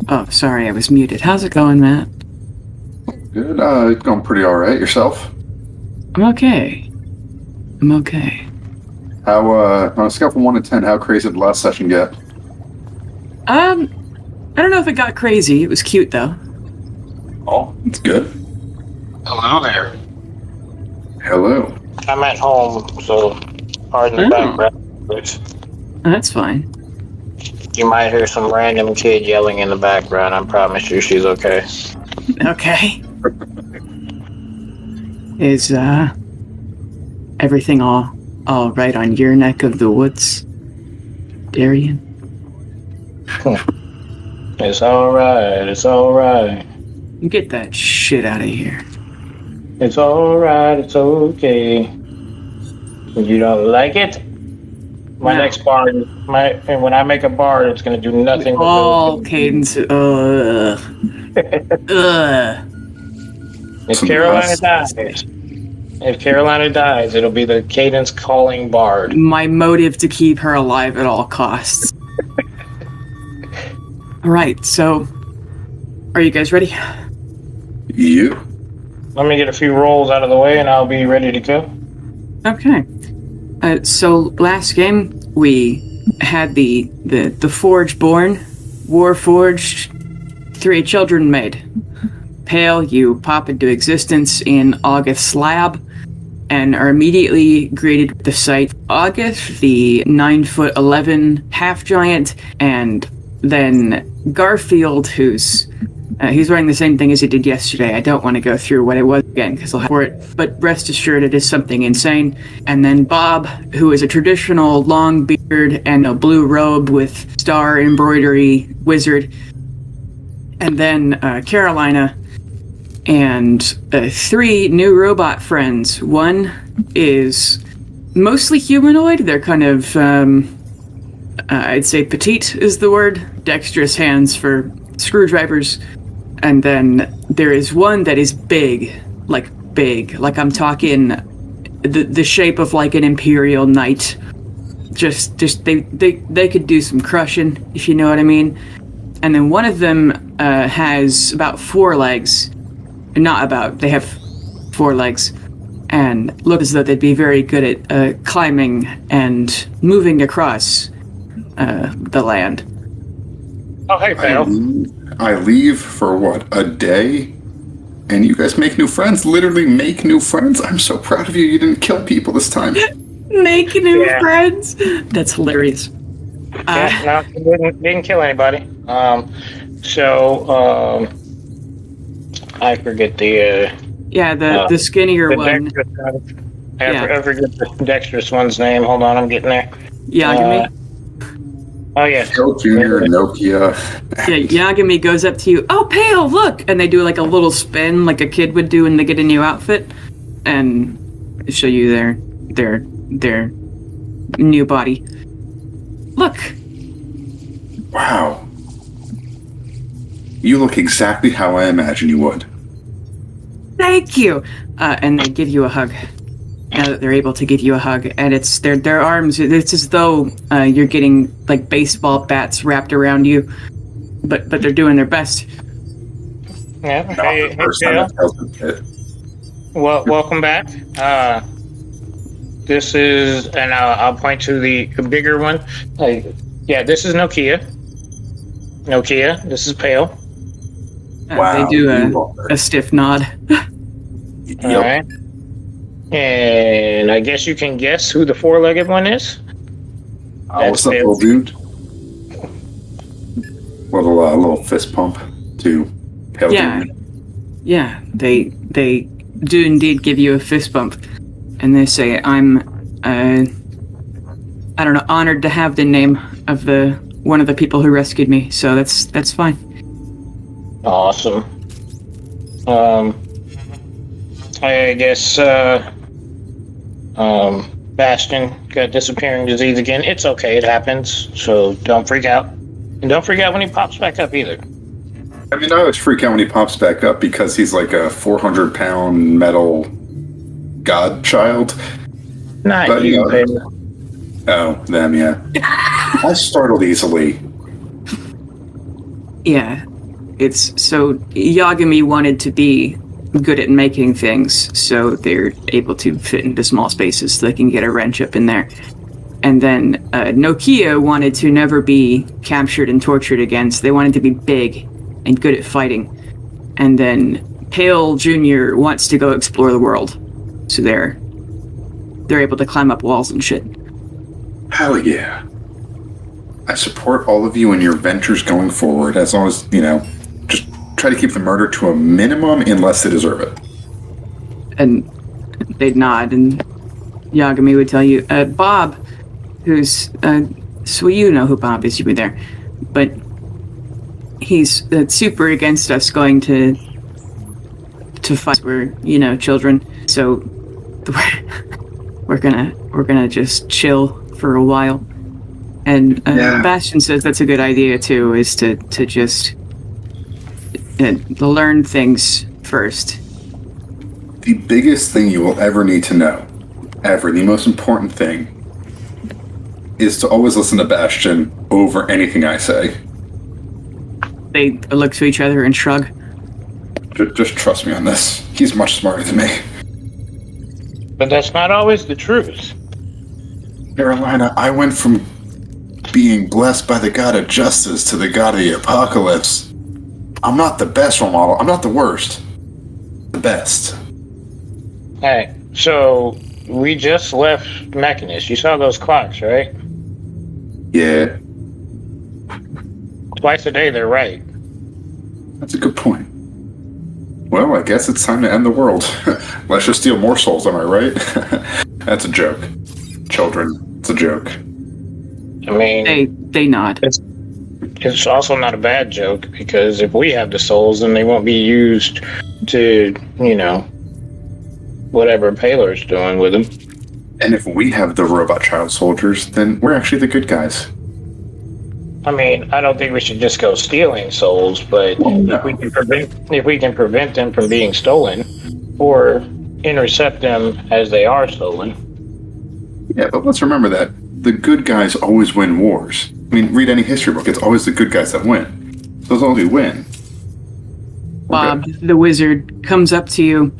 Oh, sorry, I was muted. How's it going, Matt? Good. It's going pretty all right. Yourself? I'm okay. I'm okay. How, on a scale from 1 to 10, how crazy did the last session get? I don't know if it got crazy. It was cute, though. Oh, it's good. Hello there. Hello. I'm at home, so pardon the background noise. That's fine. You might hear some random kid yelling in the background. I promise you she's okay. Okay. Is, everything all right on your neck of the woods, Darian? It's alright, it's alright. Get that shit out of here. It's alright, it's okay. You don't like it? My next bard, and when I make a bard, it's gonna do nothing but all cadence. If Carolina dies, it'll be the cadence calling bard. My motive to keep her alive at all costs. Alright, so are you guys ready? You? Let me get a few rolls out of the way and I'll be ready to go. Okay. So last game we had the Forge born, War Forged, 3 children made. Pale, you pop into existence in August's lab and are immediately greeted with the sight August, the 9'11" half giant, and then Garfield, who's he's wearing the same thing as he did yesterday. I don't want to go through what it was again because I'll have for it, but rest assured it is something insane. And then Bob, who is a traditional long beard and a blue robe with star embroidery wizard. And then Carolina and 3 new robot friends. One is mostly humanoid. They're kind of, I'd say petite is the word. Dexterous hands for screwdrivers. And then there is one that is big. Like I'm talking the shape of like an imperial knight. Just they could do some crushing, if you know what I mean. And then one of them has about 4 legs. Not about, they have 4 legs. And look as though they'd be very good at climbing and moving across the land. Oh, hey, pal. I leave for what, a day? And you guys make new friends? Literally make new friends? I'm so proud of you. You didn't kill people this time. Make new friends? That's hilarious. No, didn't kill anybody. I forget the the skinnier the one. I forget the dexterous one's name. Hold on, I'm getting there. Yagami. Oh yes. Kill Junior, Nokia. Yeah, Yagami goes up to you. Oh, Pale, look! And they do like a little spin, like a kid would do when they get a new outfit, and show you their new body. Look. Wow. You look exactly how I imagined you would. Thank you. And they give you a hug. Now that they're able to give you a hug, and it's their arms. It's as though you're getting like baseball bats wrapped around you, but they're doing their best. Yeah. Hey, well, welcome back. This is, and I'll point to the bigger one. This is Nokia. This is Pale. They do a stiff nod. Yep. All right. And I guess you can guess who the 4-legged one is. What's up, little dude? Little fist pump to Pale. Yeah. They do indeed give you a fist bump, and they say, "I'm, I don't know, honored to have the name of one of the people who rescued me. So that's fine." Awesome. I guess Bastion got disappearing disease again. It's okay, it happens. So don't freak out. And don't freak out when he pops back up either. I mean, I always freak out when he pops back up because he's like a 400-pound metal godchild. Not but, you, baby. Oh, them, yeah. I startled easily. Yeah. it's so Yagami wanted to be good at making things, so they're able to fit into small spaces so they can get a wrench up in there. And then Nokia wanted to never be captured and tortured again, so they wanted to be big and good at fighting. And then Pale Jr. wants to go explore the world, so they're able to climb up walls and shit. Hell yeah. I support all of you in your ventures going forward, as long as, just try to keep the murder to a minimum unless they deserve it. And they'd nod, and Yagami would tell you, Bob, who's, so you know who Bob is, you were there, but he's super against us going to fight. We're, children, so we're gonna just chill for a while. And Bastion says that's a good idea too, is to just learn things first. The biggest thing you will ever need to know, the most important thing, is to always listen to Bastion over anything I say. They look to each other and shrug. Just trust me on this. He's much smarter than me. But that's not always the truth. Carolina, I went from being blessed by the god of justice to the god of the apocalypse. I'm not the best role model. I'm not the worst. The best. Hey, so we just left Mechanist. You saw those clocks, right? Yeah. Twice a day, they're right. That's a good point. Well, I guess it's time to end the world. Let's just steal more souls, am I right? That's a joke. Children, it's a joke. I mean... They nod. It's also not a bad joke, because if we have the souls, then they won't be used to, whatever Paler's doing with them. And if we have the robot child soldiers, then we're actually the good guys. I mean, I don't think we should just go stealing souls, but if we can prevent them from being stolen, or intercept them as they are stolen. Yeah, but let's remember that the good guys always win wars. I mean, read any history book. It's always the good guys that win. So as long as we win. Bob, the wizard, comes up to you,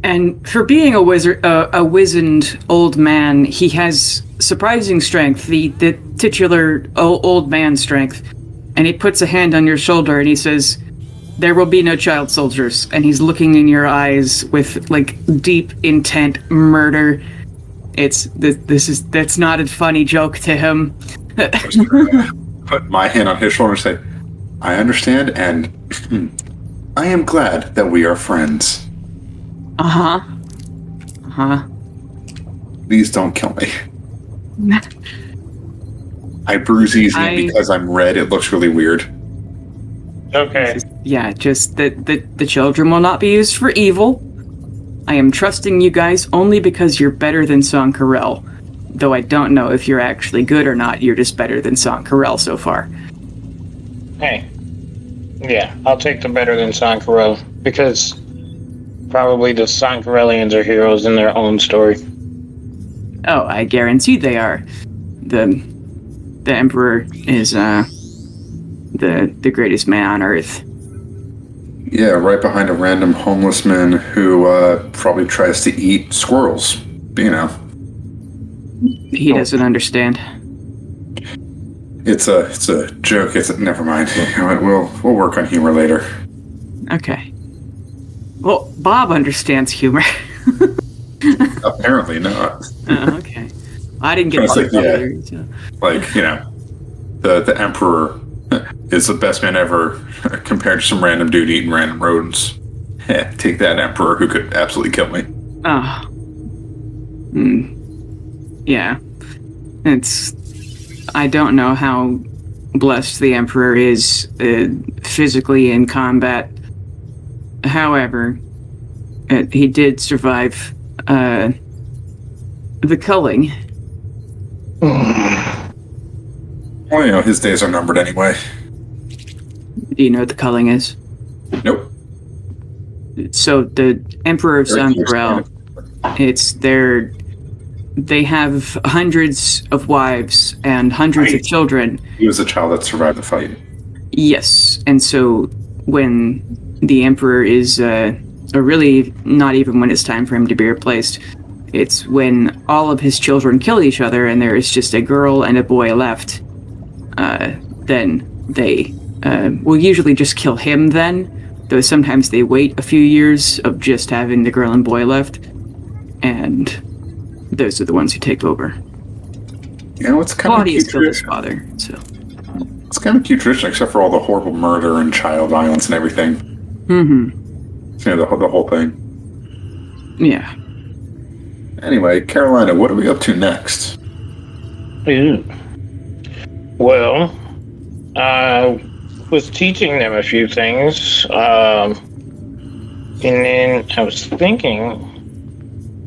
and for being a wizard, a wizened old man, he has surprising strength, the titular old man strength. And he puts a hand on your shoulder and he says, "There will be no child soldiers." And he's looking in your eyes with deep intent murder. That's not a funny joke to him. Put my hand on his shoulder and say, "I understand, and I am glad that we are friends." Please don't kill me. I bruise easy, and because I'm red, it looks really weird. Okay. Yeah, just that the children will not be used for evil. I am trusting you guys only because you're better than Sankarel. Though I don't know if you're actually good or not, you're just better than Sankarel so far. Hey. Yeah, I'll take the better than Sankarel, because probably the Sankarelians are heroes in their own story. Oh, I guarantee they are. The Emperor is the greatest man on Earth. Yeah, right behind a random homeless man who probably tries to eat squirrels. He doesn't understand. It's a joke. Never mind. We'll work on humor later. Okay. Well, Bob understands humor. Apparently not. Oh, okay. I didn't get it. Either, so. The Emperor is the best man ever compared to some random dude eating random rodents. Take that, Emperor, who could absolutely kill me. Oh. Yeah. I don't know how blessed the Emperor is physically in combat. However, he did survive the culling. Well, his days are numbered anyway. Do you know what the culling is? Nope. So the Emperor of Sankarel, they have hundreds of wives and hundreds of children. He was a child that survived the fight. Yes, and so when the Emperor is, or really not even when it's time for him to be replaced. It's when all of his children kill each other and there is just a girl and a boy left. Then they will usually just kill him then, though sometimes they wait a few years of just having the girl and boy left, and those are the ones who take over. You know, it's kind of Claudius cute killed his tradition. father, so... It's kind of cute tradition, except for all the horrible murder and child violence and everything. Mm-hmm. So, the whole thing. Yeah. Anyway, Carolina, what are we up to next? Well, I was teaching them a few things, and then I was thinking,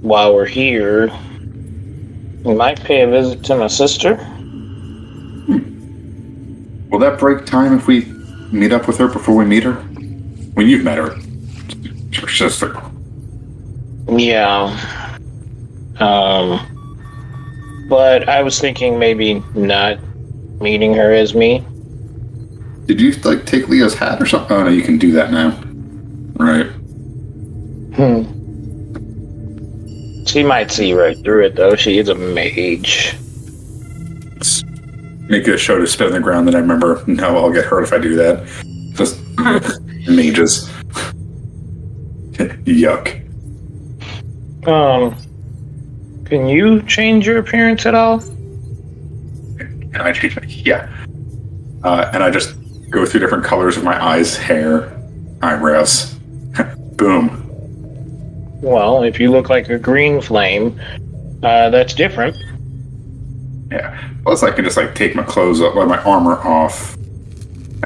while we're here, we might pay a visit to my sister. Will that break time if we meet up with her before we meet her? When you've met her. Your sister. Yeah. But I was thinking maybe not meeting her as me. Did you, like, take Leo's hat or something? Oh, no, you can do that now. Right. She might see right through it, though. She is a mage. Make it a show to spit on the ground, then I remember, no, I'll get hurt if I do that. Just mages. Yuck. Can you change your appearance at all? And I change my, yeah. And I just go through different colors of my eyes, hair, eyebrows. Boom. Well, if you look like a green flame, that's different. Yeah. Plus, I can just, like, take my clothes off, like, my armor off.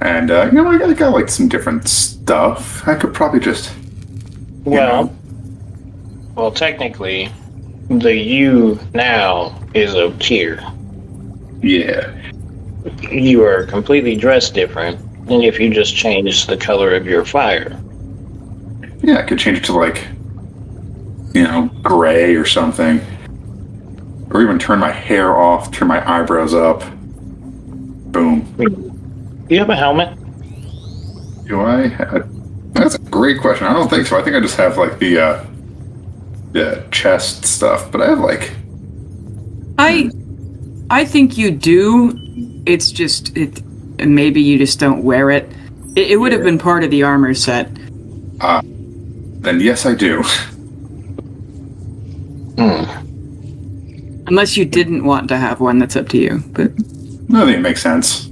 And, you know, I got, like, some different stuff. I could probably just... Well, technically, the you now is a tier. Yeah. You are completely dressed different than if you just changed the color of your fire. Yeah, I could change it to, like, you know, gray or something. Or even turn my hair off, turn my eyebrows up. Boom. Do you have a helmet? Do I? That's a great question. I don't think so. I think I just have, like, the chest stuff. But I have, like... I think you do. It's just... maybe you just don't wear it. It would have been part of the armor set. Then yes, I do. Unless you didn't want to have one, that's up to you. But No, I think it makes sense.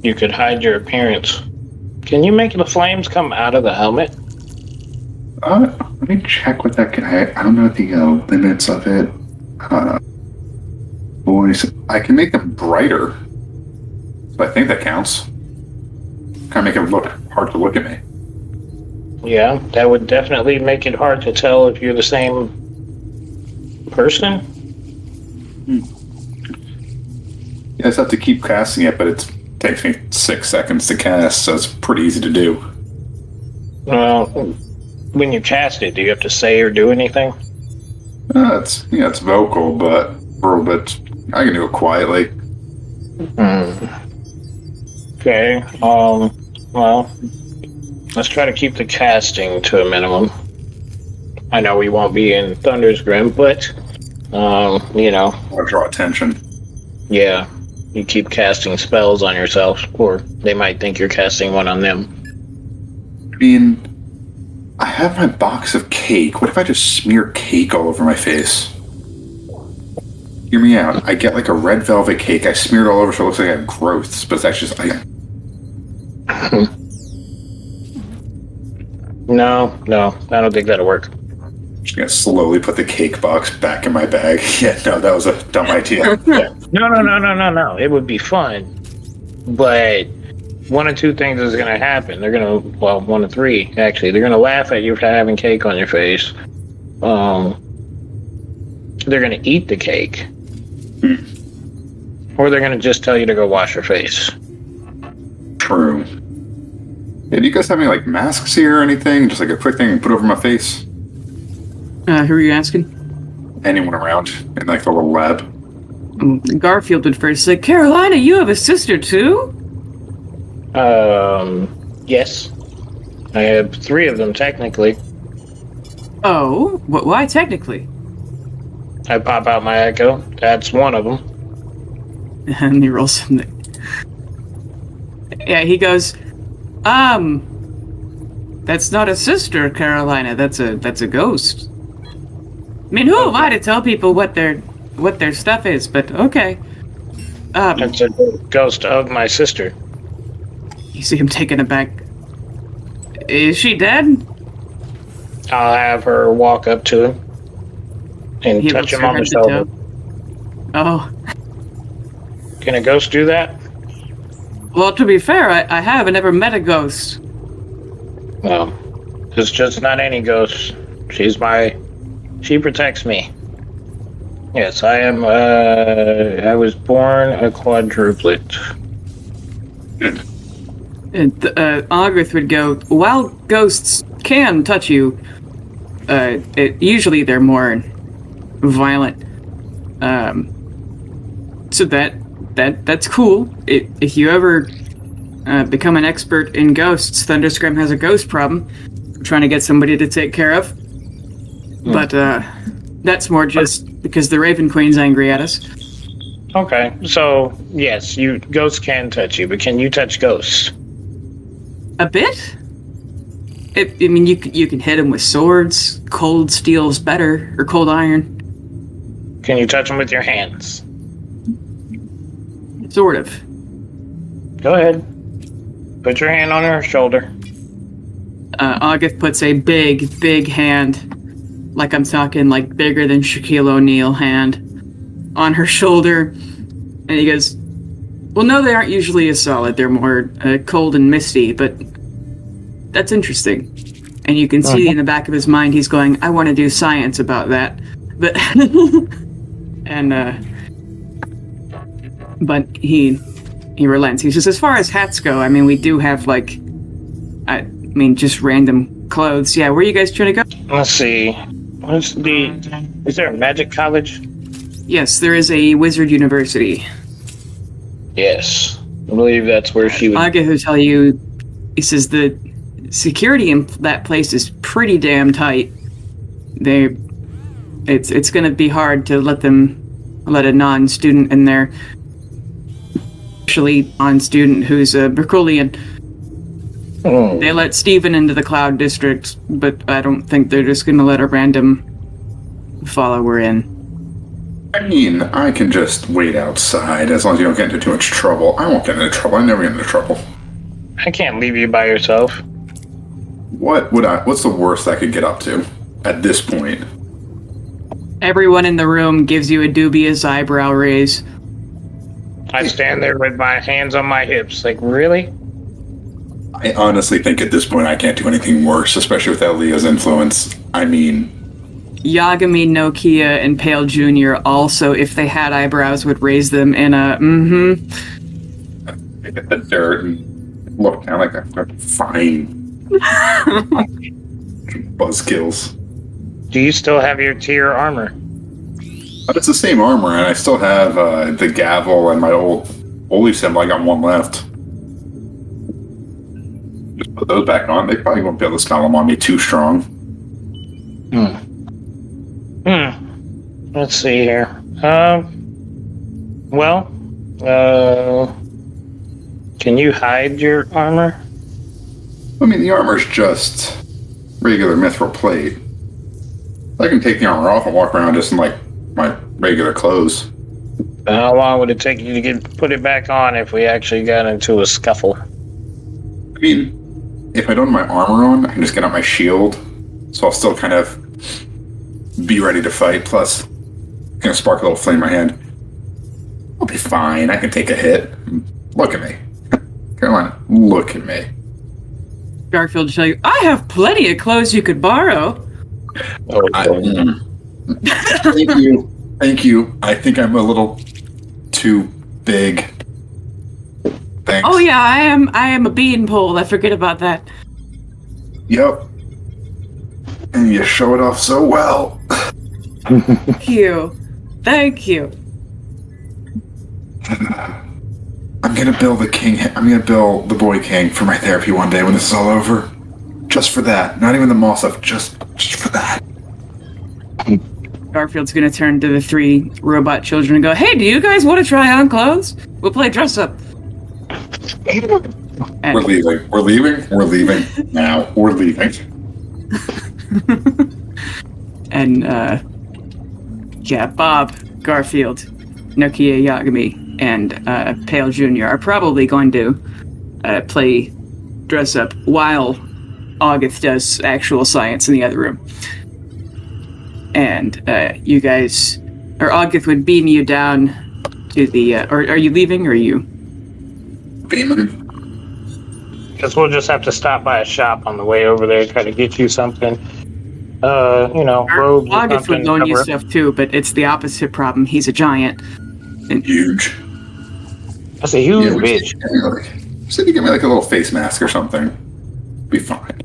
You could hide your appearance. Can you make the flames come out of the helmet? Let me check what that can... I don't know the limits of it. Boys, I can make them brighter. So I think that counts. Kind of make it look hard to look at me. Yeah, that would definitely make it hard to tell if you're the same person. Yeah, I just have to keep casting it, but it takes me 6 seconds to cast, so it's pretty easy to do. Well, when you cast it, do you have to say or do anything? It's vocal, but I can do it quietly. Okay, well, let's try to keep the casting to a minimum. I know we won't be in Thunder's Grim, but, you know. I'll draw attention. Yeah, you keep casting spells on yourself, or they might think you're casting one on them. I mean, I have my box of cake. What if I just smear cake all over my face? Hear me out. I get like a red velvet cake. I smear it all over so it looks like I have growths, but it's actually just like... No, I don't think that'll work. I'm just gonna slowly put the cake box back in my bag. Yeah, no, that was a dumb idea. No. It would be fun, but one of two things is going to happen. They're going to, well, one of three, actually. They're going to laugh at you for having cake on your face. They're going to eat the cake. Or they're going to just tell you to go wash your face. True. Yeah, do you guys have any, like, masks here or anything? Just, like, a quick thing to put over my face? who are you asking? Anyone around in, like, the little lab? Garfield would first say, Carolina, you have a sister too? Yes. I have 3 of them, technically. Oh, why technically? I pop out my echo. That's one of them. And he rolls something. Yeah, he goes, that's not a sister, Carolina. That's a ghost. I mean, who am I to tell people what their stuff is? But okay. It's a ghost of my sister. You see him taken aback. Is she dead? I'll have her walk up to him and He touch looks him her on the head to shoulder. toe. Oh. Can a ghost do that? Well, to be fair, I haven't ever met a ghost. Well, it's just not any ghost. She protects me. Yes, I am, I was born a quadruplet. And Algrith would go, while ghosts can touch you, usually they're more violent. So that's cool. If you ever become an expert in ghosts, Thunderscram has a ghost problem. I'm trying to get somebody to take care of. But that's more just because the Raven Queen's angry at us. Okay, so yes, ghosts can touch you, but can you touch ghosts? A bit? I mean, you can hit them with swords. Cold steel's better, or cold iron. Can you touch them with your hands? Sort of. Go ahead. Put your hand on her shoulder. August puts a big hand, like I'm talking like bigger than Shaquille O'Neal hand, on her shoulder, and he goes, well, no, they aren't usually as solid. They're more cold and misty, but that's interesting. And you can see in the back of his mind, he's going, I want to do science about that. But, but he relents. He says, as far as hats go, I mean, we do have just random clothes. Yeah, where are you guys trying to go? Let's see. Is there a magic college? Yes, there is a wizard university. Yes. I believe that's where she would... Aga will tell you, he says the security in that place is pretty damn tight. It's going to be hard to let a non-student in there. Actually, non-student who's a Berkoulian. Oh. They let Steven into the Cloud District, but I don't think they're just going to let a random follower in. I mean, I can just wait outside as long as you don't get into too much trouble. I won't get into trouble. I never get into trouble. I can't leave you by yourself. What's the worst I could get up to at this point? Everyone in the room gives you a dubious eyebrow raise. I stand there with my hands on my hips, like, really? I honestly think at this point I can't do anything worse, especially without Leo's influence. I mean... Yagami, Nokia, and Pale Jr. also, if they had eyebrows, would raise them in a I get the dirt and look down like I'm fine. Buzzkills. Do you still have your tier armor? But it's the same armor, and I still have the gavel and my old holy symbol. I got one left. Just put those back on. They probably won't be able to smell them on me too strong. Let's see here. Can you hide your armor? I mean, the armor's just regular mithril plate. I can take the armor off and walk around just in, like, my regular clothes. How long would it take you to put it back on if we actually got into a scuffle? I mean, if I don't have my armor on, I can just get out my shield. So I'll still kind of be ready to fight. Plus, gonna spark a little flame in my hand. I'll be fine. I can take a hit. Look at me. Carolina, look at me. Garfield will tell you, I have plenty of clothes you could borrow. Thank you. I think I'm a little too big. Thanks. Oh yeah, I am a beanpole. I forget about that. Yep. And you show it off so well. Thank you. I I'm gonna bill the king. I'm gonna bill the boy king for my therapy one day when this is all over. Just for that. Not even the mall stuff. Just for that. Garfield's gonna turn to the 3 robot children and go, "Hey, do you guys want to try on clothes? We'll play dress up." And We're leaving. We're leaving. We're leaving now. We're leaving. and yeah, Bob, Garfield, Nokia Yagami, and Pale Jr. are probably going to play dress up while August does actual science in the other room. And you guys, or August would beam you down to the, or are you leaving, or are you? Beaming. Because we'll just have to stop by a shop on the way over there, try to get you something. Robes or August would something. loan you cover- stuff too, but it's the opposite problem. He's a giant. Huge. That's a huge Yeah, bitch. Said you give me like a little face mask or something. Be fine.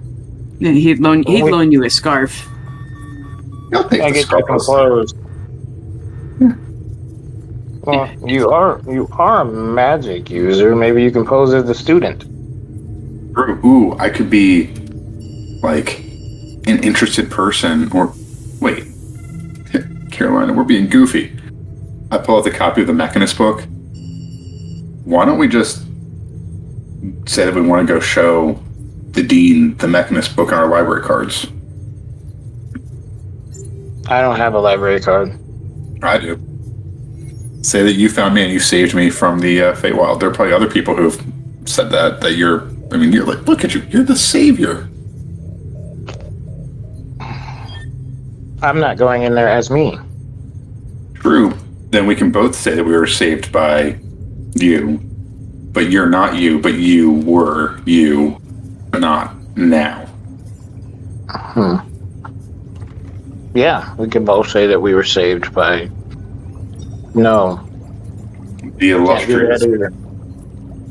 And he'd loan you a scarf. I'll take I the get you some scarf. clothes. Well, you are a magic user. Maybe you can pose as a student. Ooh, I could be like an interested person, or wait, Carolina, we're being goofy. I pull out the copy of the Mechanist book. Why don't we just say that we want to go show the dean the Mechanist book on our library cards? I don't have a library card. I do. Say that you found me and you saved me from the Feywild. There are probably other people who've said that you're like, look at you, you're the savior. I'm not going in there as me. True. Then we can both say that we were saved by you. But you're not you, but you were you, but not now. Yeah, we can both say that we were saved by... No. The illustrious.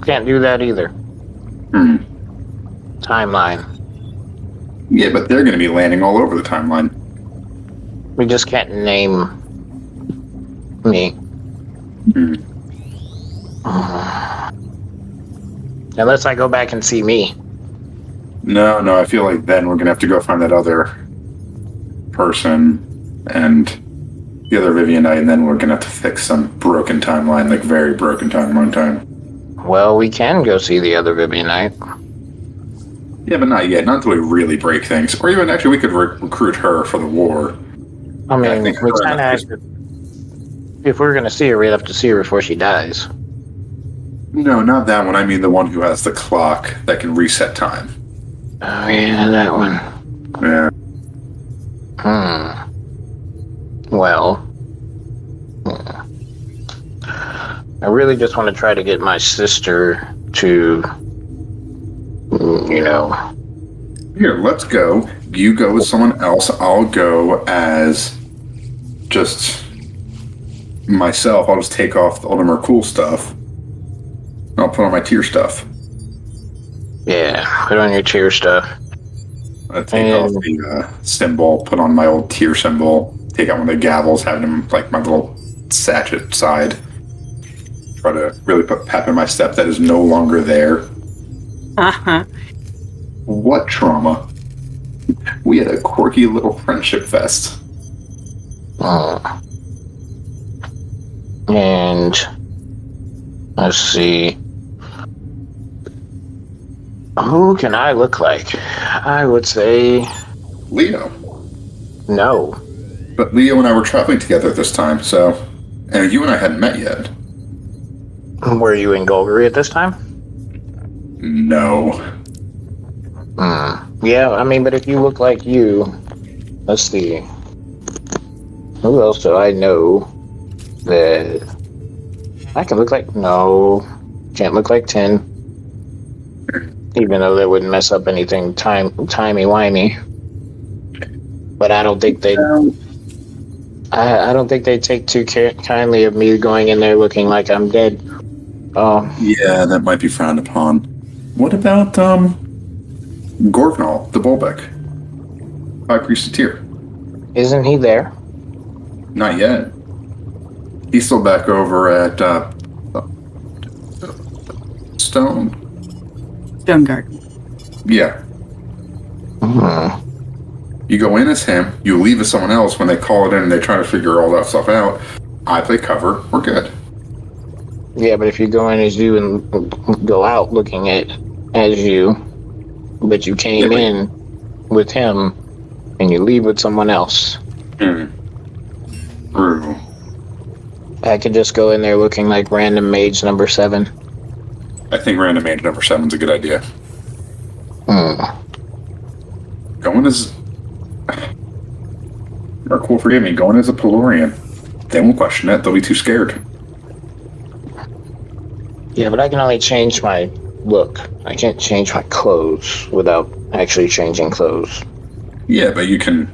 Can't do that either. Timeline. Yeah, but they're going to be landing all over the timeline. We just can't name me. Unless I go back and see me. No, I feel like then we're going to have to go find that other person and the other Vivianite, and then we're going to have to fix some broken timeline, like very broken timeline time. Well, we can go see the other Vivianite. Yeah, but not yet. Not until we really break things. Or even, actually, we could recruit her for the war. I mean, I think we her kind and of... If we're going to see her, we'd have to see her before she dies. No, not that one. I mean the one who has the clock that can reset time. Oh, yeah, that one. Yeah. Well... I really just want to try to get my sister to... Here, let's go. You go with someone else. I'll go as just myself. I'll just take off all the more cool stuff. I'll put on my tier stuff. Yeah, put on your tier stuff. I take off the symbol, put on my old tier symbol, take out one of the gavels, have them like my little sachet side. Try to really put pep in my step that is no longer there. What trauma? We had a quirky little friendship fest. And let's see. Who can I look like? I would say Leo. no. But Leo and I were traveling together this time, so... And you and I hadn't met yet. Were you in Golgari at this time? No. Yeah, I mean, but if you look like you... Let's see. Who else do I know that... I can look like... No. Can't look like 10. Even though that wouldn't mess up anything timey-wimey. But I don't think they... I don't think they take too kindly of me going in there looking like I'm dead. Yeah, that might be frowned upon. What about, Gorvnal, the Bulbeck? High Priest of Tyr. Isn't he there? Not yet. He's still back over at, Stone? Stoneguard. Yeah. You go in as him, you leave as someone else. When they call it in and they try to figure all that stuff out, I play cover, we're good. Yeah, but if you go in as you and go out looking at as you, but you came in with him and you leave with someone else. True. I could just go in there looking like random mage number 7. I think random mage number 7's a good idea. Going as... Or cool, forgive me, going as a Pelorian. They won't question it, they'll be too scared. Yeah, but I can only change my look. I can't change my clothes without actually changing clothes. Yeah, but you can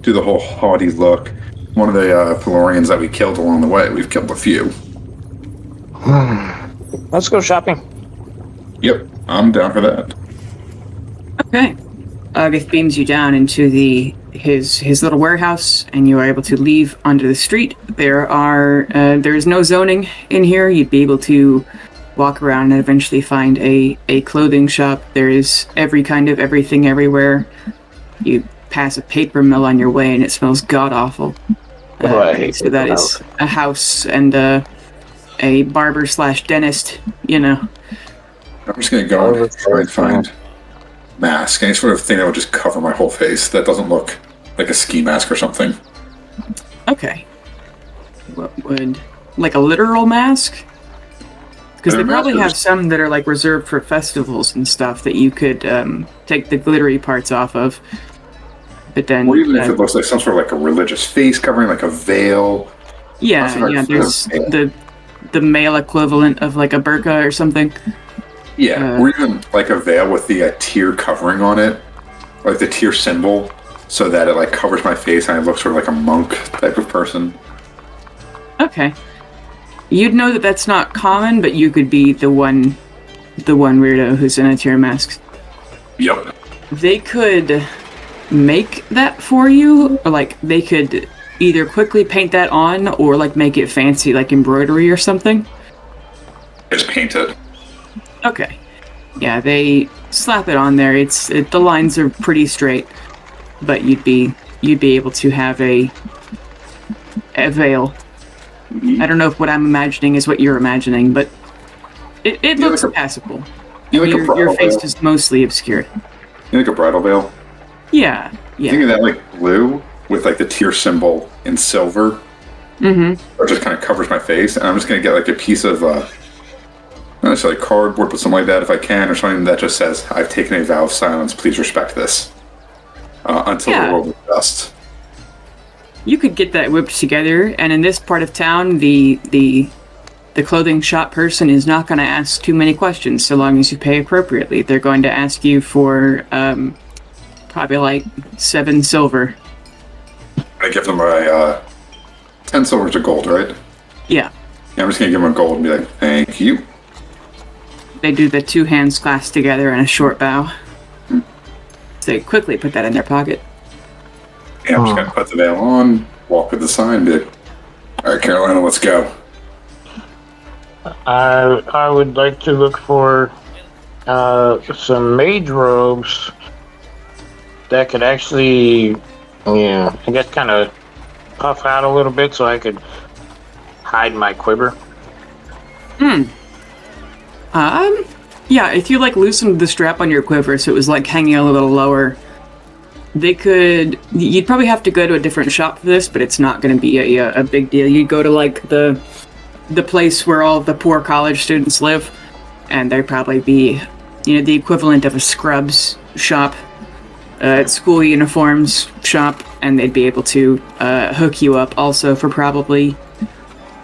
do the whole haughty look. One of the Pelorians that we killed along the way, we've killed a few. Let's go shopping. Yep, I'm down for that. Okay. August beams you down into his little warehouse, and you are able to leave onto the street. There is no zoning in here. You'd be able to walk around and eventually find a clothing shop. There is every kind of everything everywhere. You pass a paper mill on your way, and it smells god-awful. So that is a house and a barber/dentist, you know. I'm just going to go and try and find mask, any sort of thing that would just cover my whole face that doesn't look like a ski mask or something. Okay. What would... like a literal mask? Because they probably have some that are like reserved for festivals and stuff that you could take the glittery parts off of. But then... Or even if it looks like some sort of like a religious face covering, like a veil. Yeah, there's the male equivalent of like a burqa or something. Yeah, or even like a veil with the tear covering on it, like the tear symbol, so that it like covers my face and I look sort of like a monk type of person. Okay, you'd know that that's not common, but you could be the one weirdo who's in a tear mask. Yep. They could make that for you, or like they could either quickly paint that on or like make it fancy, like embroidery or something. Just paint it. Okay. Yeah, they slap it on there. The lines are pretty straight, but you'd be able to have a veil. I don't know if what I'm imagining is what you're imagining, but it looks passable. Your face veil? is mostly obscured. You like a bridal veil? Yeah. Think of that like blue with like the tear symbol in silver. Mm-hmm. Or just kind of covers my face, and I'm just gonna get like a piece of not necessarily cardboard, but something like that if I can, or something that just says, "I've taken a vow of silence. Please respect this." Until the world is dust. You could get that whipped together, and in this part of town, the clothing shop person is not going to ask too many questions so long as you pay appropriately. They're going to ask you for probably like 7 silver. I give them my 10 silvers of gold, right? Yeah. I'm just going to give them a gold and be like, "Thank you." They do the 2 hands clasped together in a short bow. So they quickly put that in their pocket. Yeah, I'm just going to put the veil on, walk with the sign, be like, "All right, Carolina, let's go." I would like to look for some mage robes that could actually, I guess, kind of puff out a little bit so I could hide my quiver. Yeah, if you like loosened the strap on your quiver so it was like hanging a little lower, you'd probably have to go to a different shop for this, but it's not going to be a big deal. You'd go to like the place where all the poor college students live, and there'd probably be, the equivalent of a scrubs shop, school uniforms shop, and they'd be able to hook you up also for probably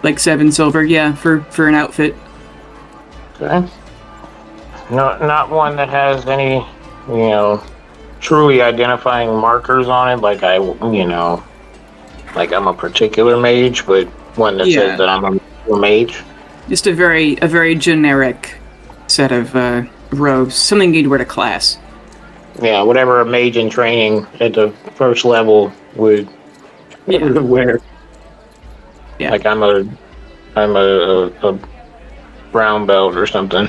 like 7 silver, for an outfit. Okay. No, not one that has any, truly identifying markers on it, like like I'm a particular mage, but one that says that I'm a mage. Just a very generic set of robes, something you'd wear to class. Yeah, whatever a mage in training at the first level would wear. Yeah. Like I'm a brown belt or something.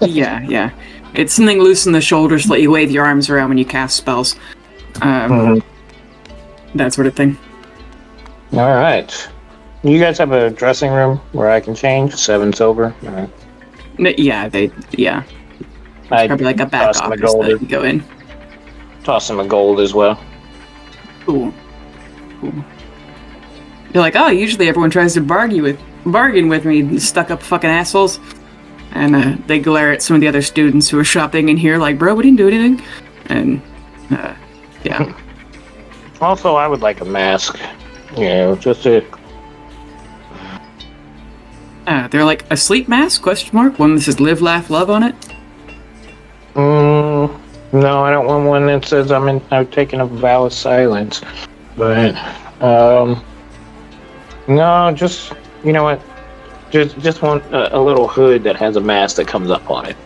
Yeah. It's something loose in the shoulders, let you wave your arms around when you cast spells. That sort of thing. All right. You guys have a dressing room where I can change? 7 silver? Yeah. I'd Probably like a back toss him a office gold. that you go in. Toss him a gold as well. Cool. You're like, oh, usually everyone tries to bargain with me, stuck up fucking assholes. And they glare at some of the other students who are shopping in here like, bro, we didn't do anything. And, yeah. Also, I would like a mask. You know, just to... They're like, a sleep mask, question mark? One that says live, laugh, love on it? No, I don't want one that says I'm taking a vow of silence. But, no, just, you know what? Just want a little hood that has a mask that comes up on it.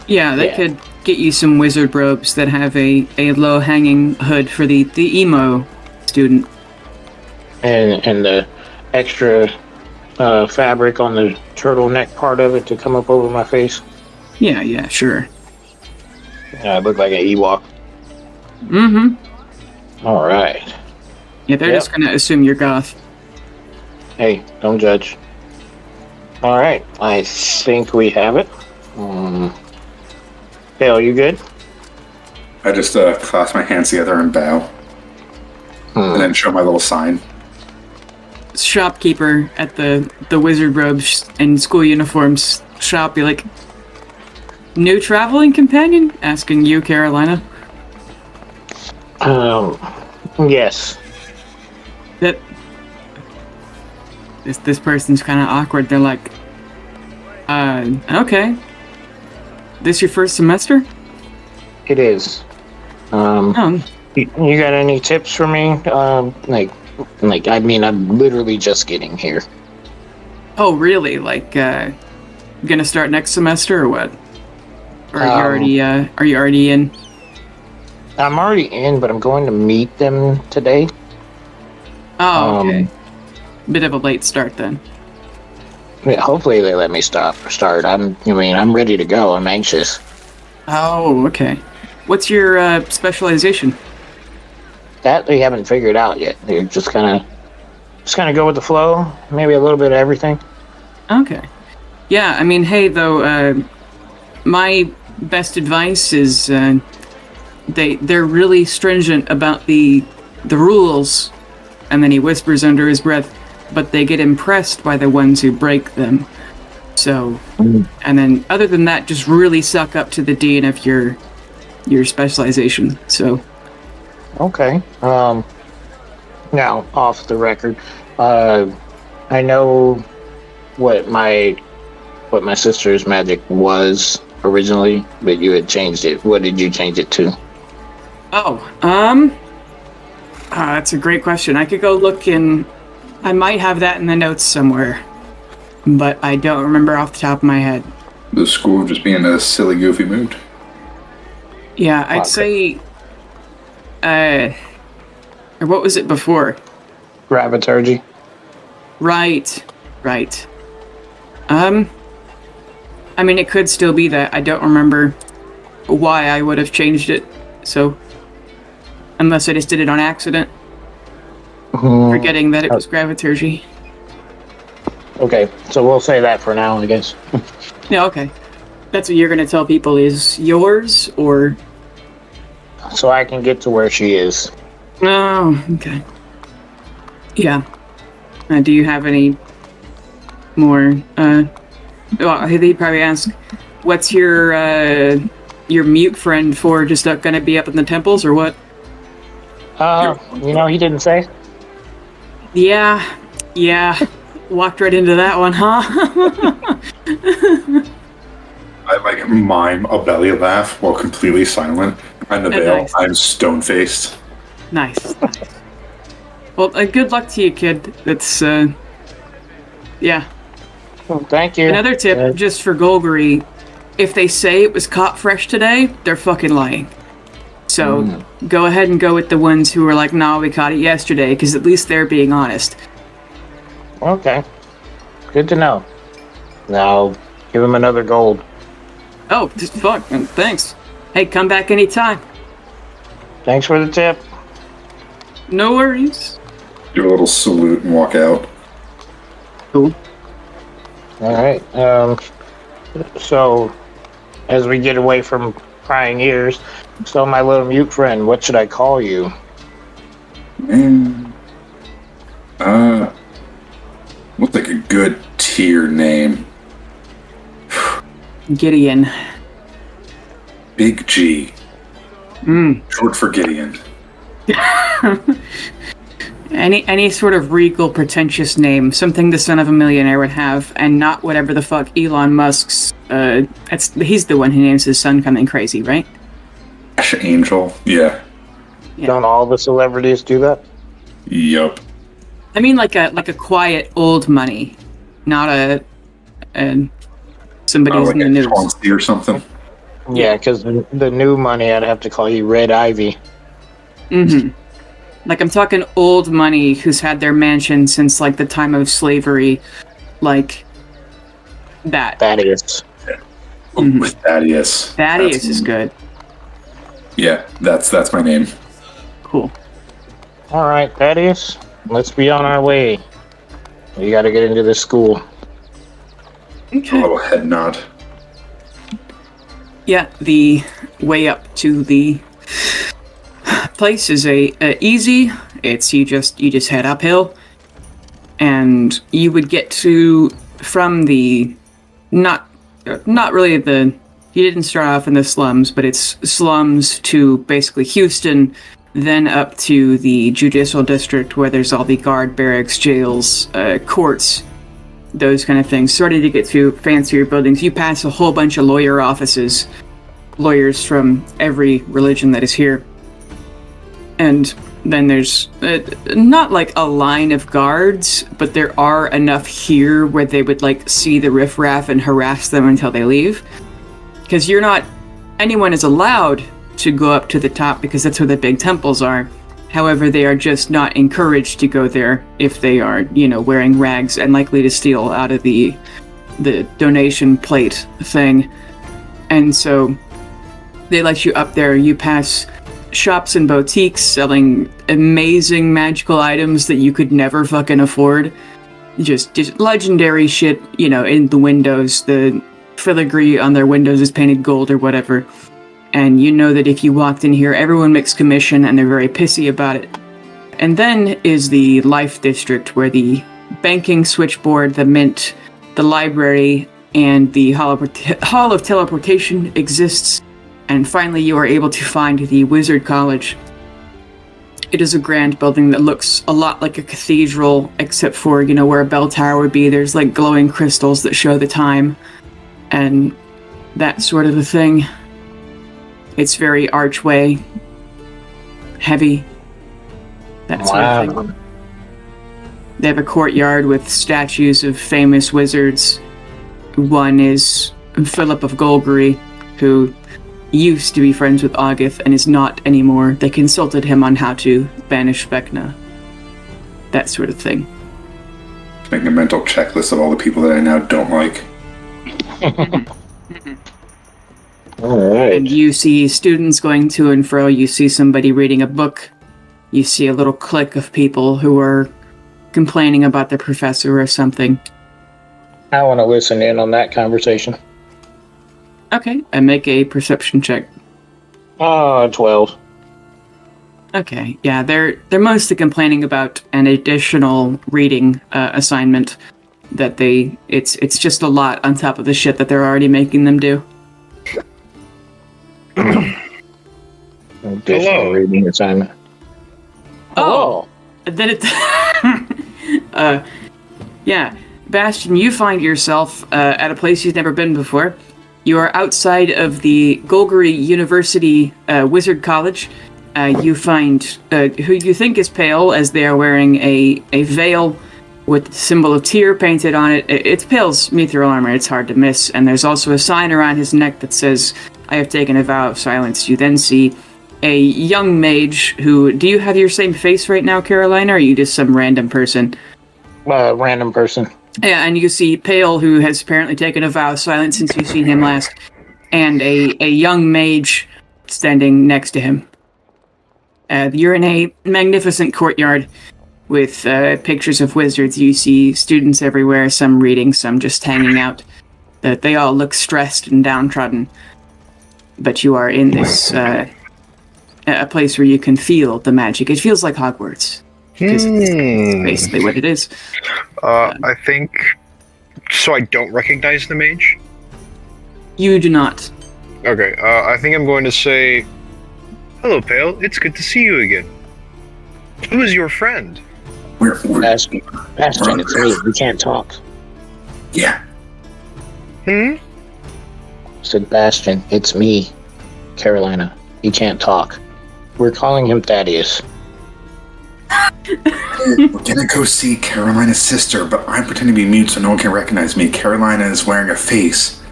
They could get you some wizard robes that have a low-hanging hood for the emo student. And the extra fabric on the turtleneck part of it to come up over my face. Yeah, sure. I look like an Ewok. Mm-hmm. All right. Yeah, they're just gonna assume you're goth. Hey, don't judge. All right, I think we have it. Hale, you good? I just clasp my hands together and bow. And then show my little sign. Shopkeeper at the wizard robes and school uniforms shop, be like, new traveling companion? Asking you, Carolina. Yes. That this person's kind of awkward. They're like, okay. This your first semester? It is. You got any tips for me? I mean, I'm literally just getting here. Oh, really? Like, gonna start next semester or what? Or are you already in? I'm already in, but I'm going to meet them today. Oh, okay. Bit of a late start then. Yeah, hopefully they let me start. I'm ready to go. I'm anxious. Oh, okay. What's your specialization? That they haven't figured out yet. They're just kind of go with the flow. Maybe a little bit of everything. Okay. Yeah, I mean, hey, though, my best advice is they're really stringent about the rules, and then he whispers under his breath, but they get impressed by the ones who break them. So, and then other than that, just really suck up to the dean of your specialization. So. Okay. Now, off the record, I know what my sister's magic was originally, but you had changed it. What did you change it to? Oh, that's a great question. I could go look in. I might have that in the notes somewhere, but I don't remember off the top of my head. The school just being in a silly, goofy mood. Yeah, I'd say. Or what was it before? Graviturgy. Right. I mean, it could still be that. I don't remember why I would have changed it. So, unless I just did it on accident, forgetting that it was graviturgy. Okay, so we'll say that for now, I guess. Yeah, okay. That's what you're gonna tell people is yours, or? So I can get to where she is. Oh, okay. Yeah. Do you have any more, well, he'd probably ask, what's your mute friend for? Just gonna be up in the temples, or what? He didn't say? Yeah. Walked right into that one, huh? I mime a belly laugh while completely silent. I'm the veil. Nice. I'm stone-faced. Nice. Well, good luck to you, kid. That's, yeah. Well, thank you. Another tip, just for Golgari, if they say it was caught fresh today, they're fucking lying. So, go ahead and go with the ones who are like, nah, we caught it yesterday, because at least they're being honest. Okay. Good to know. Now, give him another gold. Oh, fuck, thanks. Hey, come back anytime. Thanks for the tip. No worries. Do a little salute and walk out. Cool. All right. So, as we get away from prying ears, so my little mute friend, what should I call you? What's like a good tier name? Gideon. Big G. Short for Gideon. Any sort of regal, pretentious name, something the son of a millionaire would have, and not whatever the fuck Elon Musk's. He's the one who names his son something crazy, right? Ash Angel. Yeah. Don't all the celebrities do that? Yup. I mean, like a quiet old money, not a somebody who's Like in the a news. Chauncey or something. Yeah, because the new money, I'd have to call you Red Ivy. Mm-hmm. Like, I'm talking old money who's had their mansion since, like, the time of slavery. Like, that. Thaddeus. With Thaddeus. Thaddeus is good. Yeah, that's my name. Cool. All right, Thaddeus, let's be on our way. We got to get into this school. A little head nod. Yeah, the way up to the place is easy. It's you just head uphill, and you would get to from the not really the. You didn't start off in the slums, but it's slums to basically Houston, then up to the judicial district where there's all the guard barracks, jails, courts, those kind of things. Starting to get to fancier buildings. You pass a whole bunch of lawyer offices, lawyers from every religion that is here. And then there's not like a line of guards, but there are enough here where they would like see the riffraff and harass them until they leave. Because anyone is allowed to go up to the top because that's where the big temples are. However, they are just not encouraged to go there if they are, wearing rags and likely to steal out of the donation plate thing. And so they let you up there. You pass shops and boutiques selling amazing magical items that you could never fucking afford. Just legendary shit, in the windows. The filigree on their windows is painted gold or whatever. And you know that if you walked in here, everyone makes commission and they're very pissy about it. And then is the Life District, where the banking switchboard, the mint, the library, and the Hall of Teleportation exists. And finally you are able to find the Wizard College. It is a grand building that looks a lot like a cathedral, except for, where a bell tower would be. There's like glowing crystals that show the time. And that sort of a thing. It's very archway heavy. That sort of thing. They have a courtyard with statues of famous wizards. One is Philip of Golgari, who used to be friends with August and is not anymore. They consulted him on how to banish Vecna. That sort of thing. Making a mental checklist of all the people that I now don't like. All right. And you see students going to and fro. You see somebody reading a book. You see a little clique of people who are complaining about their professor or something. I want to listen in on that conversation. Okay, I make a perception check. 12. Okay, yeah, they're mostly complaining about an additional reading assignment that it's just a lot on top of the shit that they're already making them do. Additional reading assignment. Oh, then it. Yeah, Bastion, you find yourself at a place you've never been before. You are outside of the Golgari University Wizard College. You find who you think is Pale, as they are wearing a veil with the symbol of Tyr painted on it. It's Pale's mithril armor, it's hard to miss. And there's also a sign around his neck that says, "I have taken a vow of silence." You then see a young mage who... Do you have your same face right now, Carolina, or are you just some random person? Random person. Yeah, and you see Pale, who has apparently taken a vow of silence since you've seen him last, and a young mage standing next to him. You're in a magnificent courtyard with pictures of wizards. You see students everywhere, some reading, some just hanging out. They all look stressed and downtrodden. But you are in this a place where you can feel the magic. It feels like Hogwarts. It's basically what it is. I think... So I don't recognize the mage? You do not. Okay, I think I'm going to say... Hello, Pale. It's good to see you again. Who is your friend? We're Bastion, it's me. We can't talk. yeah. I said, Bastion, it's me, Carolina. He can't talk. We're calling him Thaddeus. We're gonna go see Carolina's sister, but I'm pretending to be mute so no one can recognize me. Carolina is wearing a face.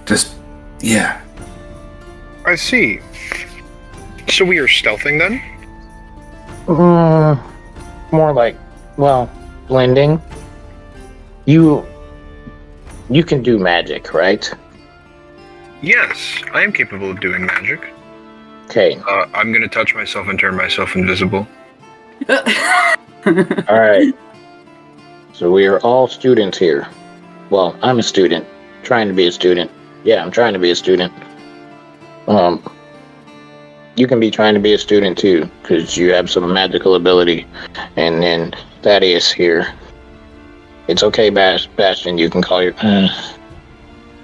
Just, yeah. I see. So we are stealthing then? More like, well, blending. You can do magic, right? Yes, I am capable of doing magic. Okay. I'm gonna touch myself and turn myself invisible. Alright. So we are all students here. Well, I'm a student. Trying to be a student. Yeah, I'm trying to be a student. You can be trying to be a student too, because you have some magical ability. And then Thaddeus here. It's okay, Bastion, you can call your...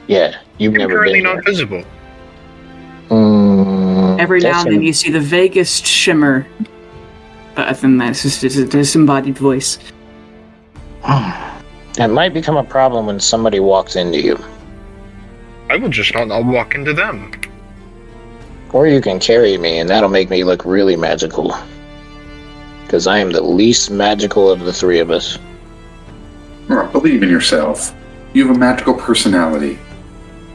yeah, you've I'm never currently been not here. visible. Every now and then you see the vaguest shimmer. But other than that, it's just a disembodied voice. That might become a problem when somebody walks into you. I will just not walk into them. Or you can carry me, and that'll make me look really magical. Because I am the least magical of the three of us. Well, believe in yourself. You have a magical personality.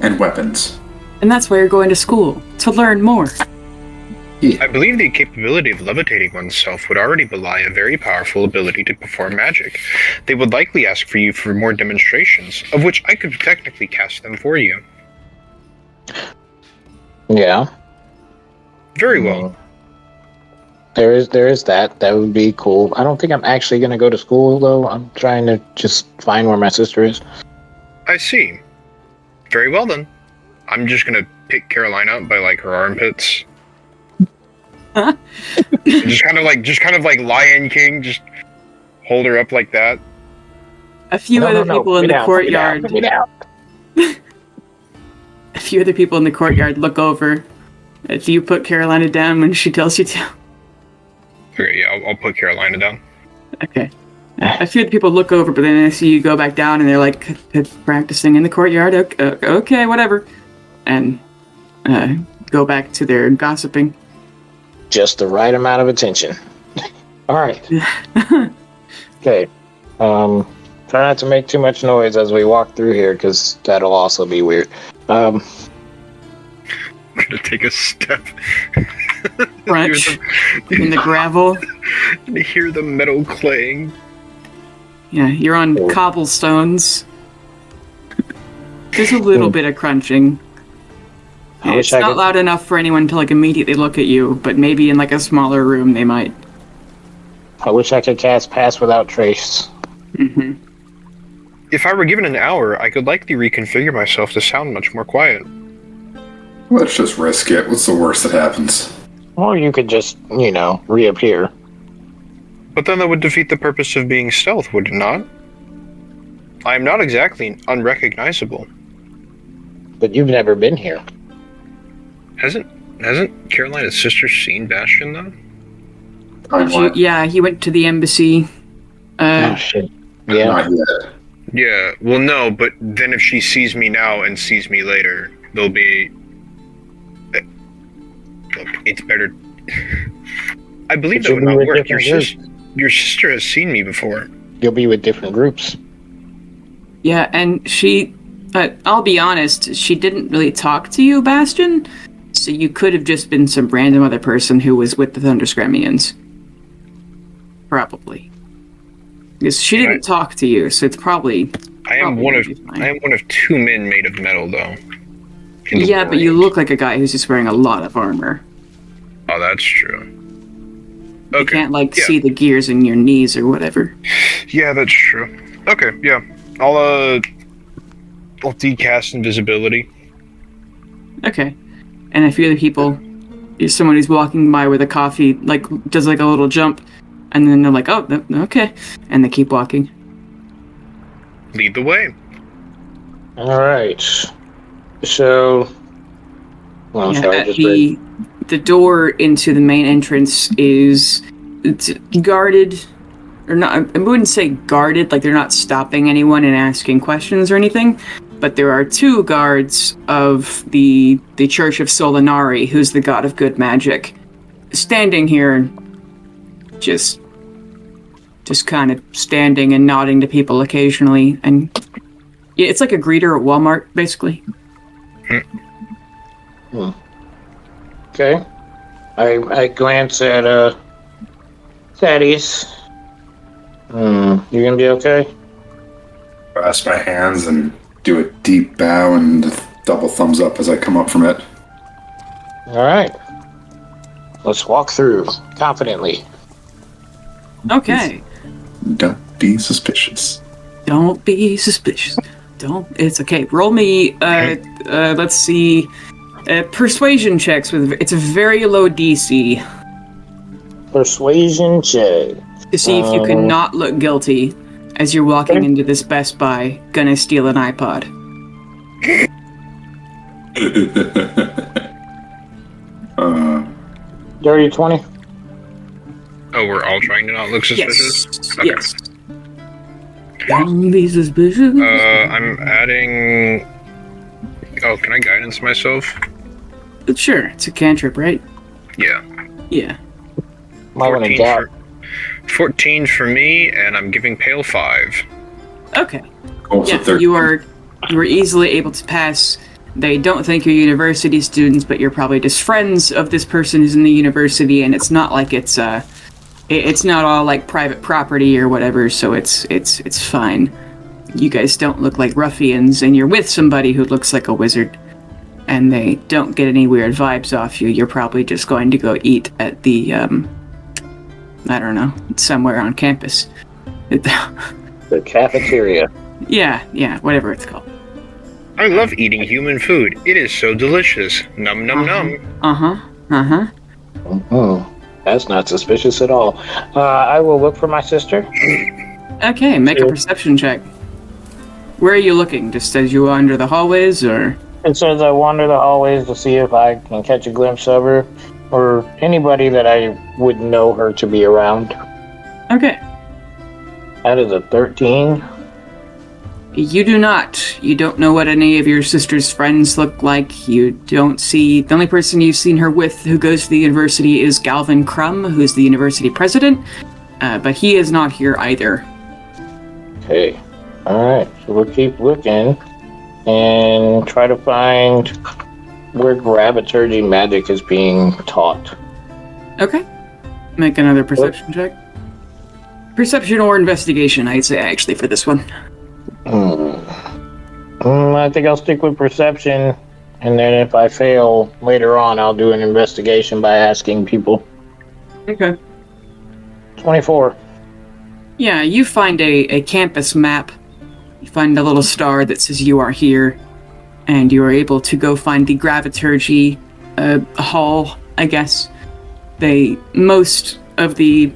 And weapons. And that's why you're going to school, to learn more. I believe the capability of levitating oneself would already belie a very powerful ability to perform magic. They would likely ask for you for more demonstrations, of which I could technically cast them for you. Yeah. Very well. There is that. That would be cool. I don't think I'm actually going to go to school, though. I'm trying to just find where my sister is. I see. Very well then. I'm just gonna pick Carolina up by like her armpits. just kind of like Lion King, just hold her up like that. A few other people in the courtyard. A few other people in the courtyard look over. Do you put Carolina down when she tells you to? Okay, yeah, I'll put Carolina down. Okay. A few other people look over, but then they see you go back down, and they're like practicing in the courtyard. Okay, whatever, and go back to their gossiping. Just the right amount of attention. All right. Okay. Try not to make too much noise as we walk through here, because that'll also be weird. I'm gonna take a step. Crunch in the gravel. And hear the metal clang. Yeah, you're on cobblestones. There's a little bit of crunching. It's not loud enough for anyone to like immediately look at you, but maybe in like a smaller room they might. I wish I could cast Pass Without Trace. Mm-hmm. If I were given an hour, I could likely reconfigure myself to sound much more quiet. Let's just risk it. What's the worst that happens? Or you could just, reappear. But then that would defeat the purpose of being stealth, would it not? I am not exactly unrecognizable. But you've never been here. Hasn't Carolina's sister seen Bastion, though? Yeah, he went to the embassy. Oh, shit. Yeah. Not yet. Yeah, well, no, but then if she sees me now and sees me later, there'll be... Look, it's better... I believe that would not work. Your sister has seen me before. You'll be with different groups. Yeah, and she... I'll be honest, she didn't really talk to you, Bastion, so you could have just been some random other person who was with the Thunderscramians. Probably. Because she didn't talk to you, so it's probably. I am one of 2 men made of metal, though. Yeah, but you look like a guy who's just wearing a lot of armor. Oh, that's true. Okay. You can't see the gears in your knees or whatever. Yeah, that's true. Okay, yeah. I'll decast invisibility. Okay. And a few other people, if someone who's walking by with a coffee, does a little jump, and then they're like, oh, okay. And they keep walking. Lead the way. All right. So, the door into the main entrance it's guarded, or not. I wouldn't say guarded, like they're not stopping anyone and asking questions or anything. But there are 2 guards of the Church of Solinari, who's the god of good magic, standing here, just kind of standing and nodding to people occasionally, and yeah, it's like a greeter at Walmart, basically. Okay. I glance at Thaddeus. You gonna be okay? Grasp my hands and do a deep bow and double thumbs up as I come up from it. All right. Let's walk through confidently. Okay. Don't be suspicious. Don't be suspicious. It's okay. Roll me, let's see, persuasion checks it's a very low DC. Persuasion check. To see if you can not look guilty as you're walking into this Best Buy, gonna steal an iPod. Dirty 20? Oh, we're all trying to not look suspicious? Yes. Okay. Yes. Don't be suspicious. I'm adding... Oh, can I guidance myself? Sure, it's a cantrip, right? Yeah. Yeah. Might want to doubt. 14 for me, and I'm giving Pale 5. Okay. Also Yeah, 13. you are easily able to pass. They don't think you're university students, but you're probably just friends of this person who's in the university, and it's not like it's not all like private property or whatever, so it's fine. You guys don't look like ruffians, and you're with somebody who looks like a wizard, and they don't get any weird vibes off you. You're probably just going to go eat at the I don't know, somewhere on campus. The cafeteria. Yeah, whatever it's called. I love eating human food. It is so delicious. Num num num. That's not suspicious at all. I will look for my sister. Okay, make a perception check. Where are you looking? Just as you wander the hallways, or? It says I wander the hallways to see if I can catch a glimpse of her, or anybody that I would know her to be around. Okay. That is a 13. You do not. You don't know what any of your sister's friends look like. You don't see... The only person you've seen her with who goes to the university is Galvin Crum, who's the university president, but he is not here either. Okay. Alright, so we'll keep looking and try to find where graviturgy magic is being taught. Okay. Make another perception check. Perception or investigation, I'd say, actually, for this one. I think I'll stick with perception, and then if I fail later on, I'll do an investigation by asking people. Okay. 24. Yeah, you find a campus map. You find a little star that says you are here, and you are able to go find the graviturgy hall, I guess. Most of the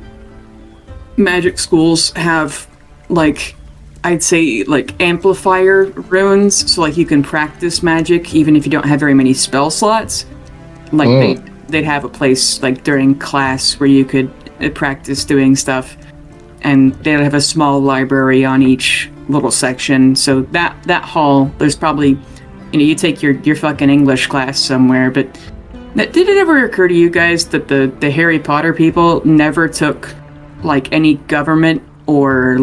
magic schools have, I'd say, amplifier runes, so, you can practice magic even if you don't have very many spell slots. They'd have a place, during class where you could practice doing stuff, and they'd have a small library on each little section, so that hall, there's probably, you take your fucking English class somewhere, but did it ever occur to you guys that the Harry Potter people never took, any government or,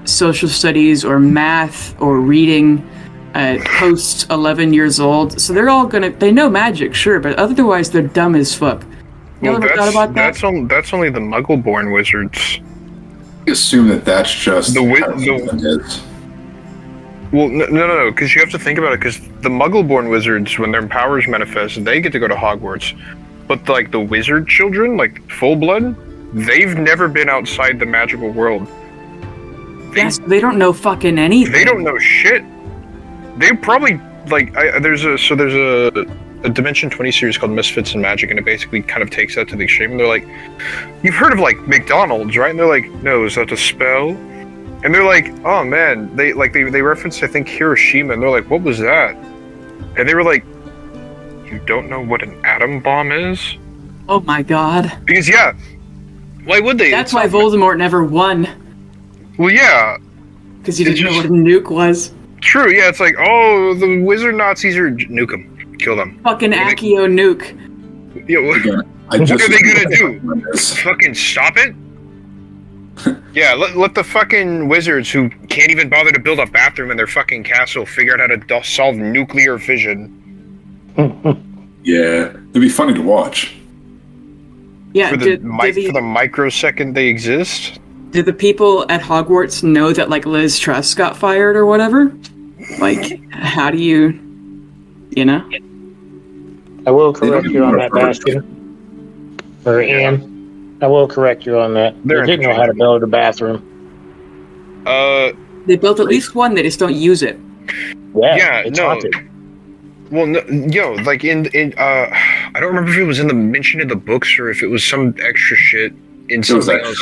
social studies or math or reading post 11 years old, so they're all they know magic, sure, but otherwise they're dumb as fuck. You ever thought about that? That's only the Muggle-born wizards. assume that that's just The how England is. Well, no, because you have to think about it. Because the Muggle-born wizards, when their powers manifest, they get to go to Hogwarts. But like the wizard children, like full blood, they've never been outside the magical world. Yes, they don't know fucking anything. They don't know shit. They probably like there's a Dimension 20 series called Misfits and Magic, and it basically kind of takes that to the extreme. And they're like, you've heard of like McDonald's, right? And they're like, no, is that a spell? And they're like, oh man, they referenced I think Hiroshima, and they're like, what was that? And they were like, you don't know what an atom bomb is? Oh my god. Because yeah, why would they? That's why Voldemort never won. Well, yeah, because he didn't know what a nuke was. True. Yeah, it's like, oh, the wizard Nazis are nuke them, kill them. Fucking Accio nuke. Yeah, what are they gonna do? Fucking stop it? Yeah, let the fucking wizards who can't even bother to build a bathroom in their fucking castle figure out how to solve nuclear fission. Yeah, it'd be funny to watch. Yeah, for the microsecond they exist. Did the people at Hogwarts know that like Liz Truss got fired or whatever? Like, how do you know? I will correct you on that, Bastion. Or Ian. I will correct you on that. They didn't know how to build a bathroom. They built at least one, they just don't use it. Yeah, it's haunted. Well, no, like in I don't remember if it was in the mention in the books or if it was some extra shit in something else.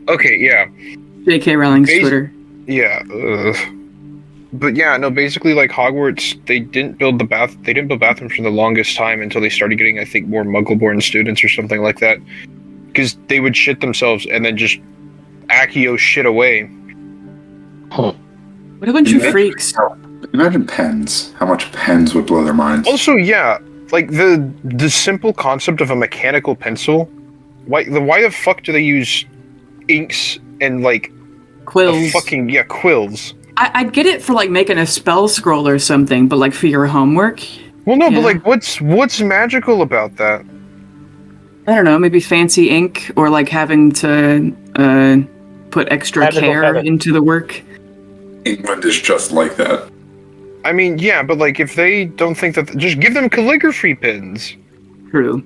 Okay, yeah. J.K. Rowling's Twitter. Yeah. But yeah, no, basically like Hogwarts, they didn't build bathrooms for the longest time until they started getting, I think, more Muggle-born students or something like that. Because they would shit themselves and then just Accio shit away. Huh. What a bunch of freaks. Imagine pens. How much pens would blow their minds. Also, yeah, like the simple concept of a mechanical pencil. Why the fuck do they use inks and like quills? Quills. I'd get it for like making a spell scroll or something, but like for your homework. Well, no, but like what's magical about that? I don't know, maybe fancy ink or like having to put extra care into the work. England is just like that. I mean, yeah, but like if they don't think that, just give them calligraphy pens. True,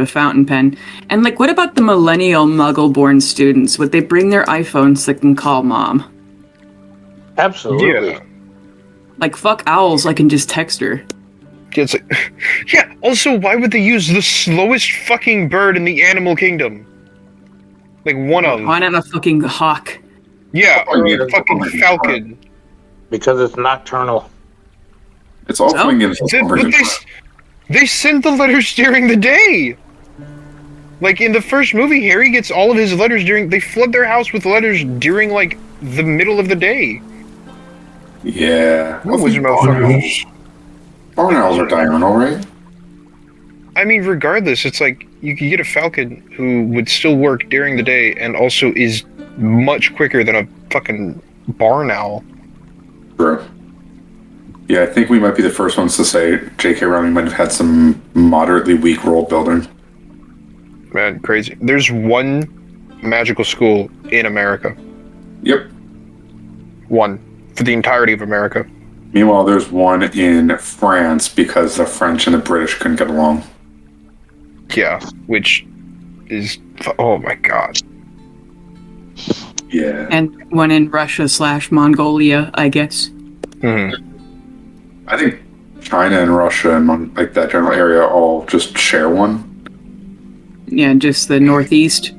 a fountain pen. And like, what about the millennial Muggle-born students? Would they bring their iPhones that can call mom? Absolutely. Yeah. Like, fuck owls, I can just text her. It's like, yeah, also, why would they use the slowest fucking bird in the animal kingdom? Like, one of them. Why not a fucking hawk? Yeah, or a fucking falcon. Because it's nocturnal. It's all coming in. They send the letters during the day. Like, in the first movie, Harry gets all of his letters they flood their house with letters during, like, the middle of the day. Yeah. Barn owls are diurnal, right? I mean, regardless, it's like you could get a falcon who would still work during the day and also is much quicker than a fucking barn owl. True. Yeah, I think we might be the first ones to say J.K. Rowling might have had some moderately weak world building. Man, crazy. There's one magical school in America. Yep. One. For the entirety of America. Meanwhile, there's one in France because the French and the British couldn't get along. Yeah, which is... Oh my god. Yeah. And one in Russia/Mongolia, I guess. Mm-hmm. I think China and Russia and like that general area all just share one. Yeah, just the Northeast.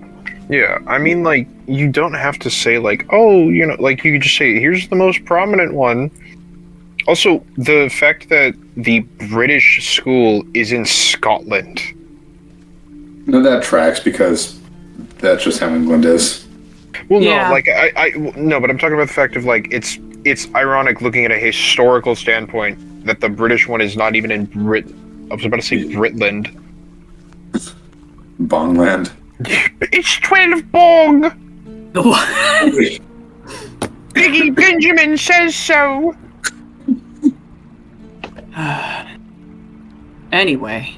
Yeah, I mean, like, you don't have to say, like, oh, you know, like, you could just say, here's the most prominent one. Also, the fact that the British school is in Scotland. No, that tracks because that's just how England is. Well, yeah. No, like, no, but I'm talking about the fact of, like, it's ironic looking at a historical standpoint that the British one is not even in Britain. I was about to say Britland. Bongland. It's 12 Bong! Biggie Benjamin says so! Anyway.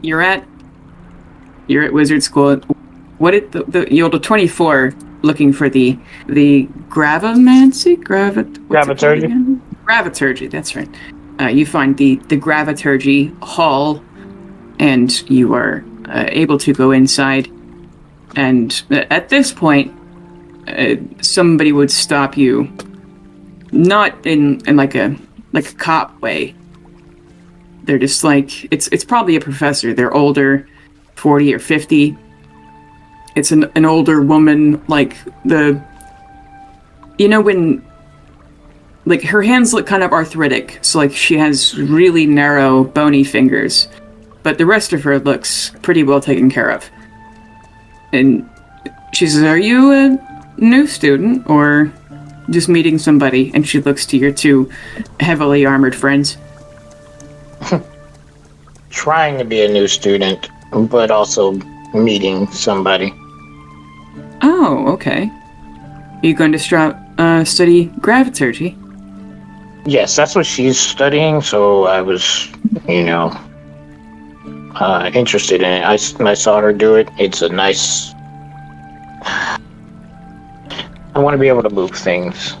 You're at wizard school. what did you rolled a 24 looking for the gravomancy? Graviturgy? Graviturgy, that's right. You find the graviturgy hall, and you are able to go inside. And at this point, somebody would stop you, not in like a cop way. They're just like, it's probably a professor. They're older, 40 or 50. It's an older woman, like when, like her hands look kind of arthritic, so like she has really narrow, bony fingers, but the rest of her looks pretty well taken care of. And she says, "Are you a new student or just meeting somebody?" And she looks to your two heavily armored friends. Trying to be a new student, but also meeting somebody. Oh, okay. Are you going to study graviturgy? Yes, that's what she's studying, so I was, interested in it. I saw her do it. It's a nice... I want to be able to move things.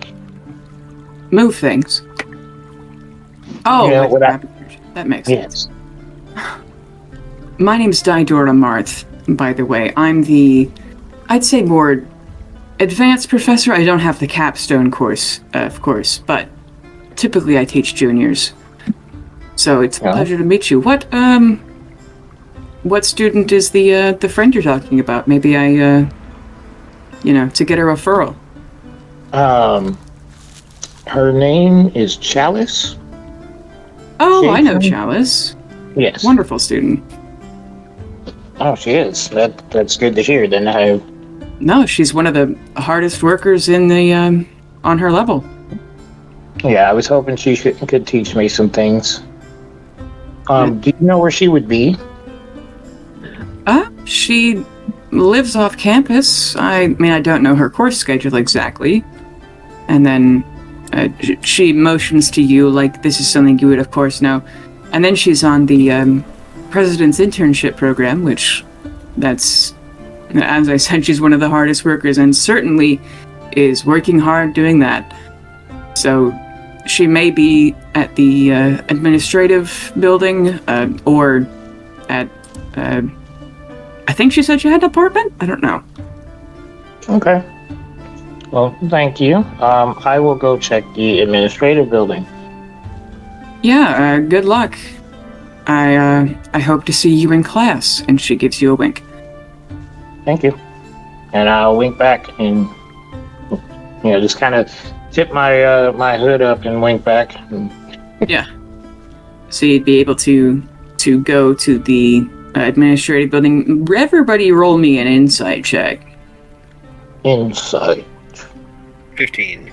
Move things? Oh, Yeah, like graviturgy. That makes sense. My name's Didora Marth, by the way. I'm I'd say more advanced professor. I don't have the capstone course, of course, but typically I teach juniors. So it's a pleasure to meet you. What student is the friend you're talking about? Maybe I, to get a referral. Her name is Chalice. Oh, I know Chalice. Yes. Wonderful student. Oh, she is. That's good to hear. Then No, she's one of the hardest workers in the on her level. Yeah, I was hoping she could teach me some things. Do you know where she would be? She lives off campus. I mean, I don't know her course schedule exactly. And then she motions to you like this is something you would of course know. And then she's on the President's Internship Program, which that's, as I said, she's one of the hardest workers and certainly is working hard doing that. So she may be at the administrative building or at, I think she said she had an apartment? I don't know. Okay. Well, thank you. I will go check the administrative building. Yeah, good luck. I hope to see you in class. And she gives you a wink. Thank you. And I'll wink back and, just kind of tip my my hood up and wink back. Yeah. So you'd be able to go to the administrative building. Everybody roll me an insight check. Insight. 15.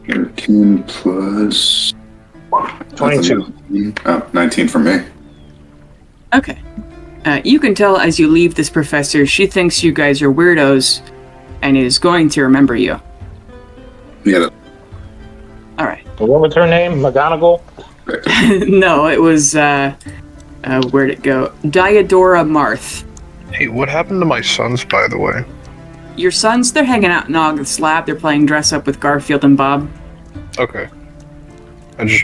13 plus... 22. 19 for me. Okay. You can tell as you leave this professor, she thinks you guys are weirdos and is going to remember you. Yeah. All right. What was her name? McGonagall? No, it was, where'd it go? Diodora Marth. Hey, what happened to my sons, by the way? Your sons, they're hanging out in August's lab. They're playing dress up with Garfield and Bob. Okay.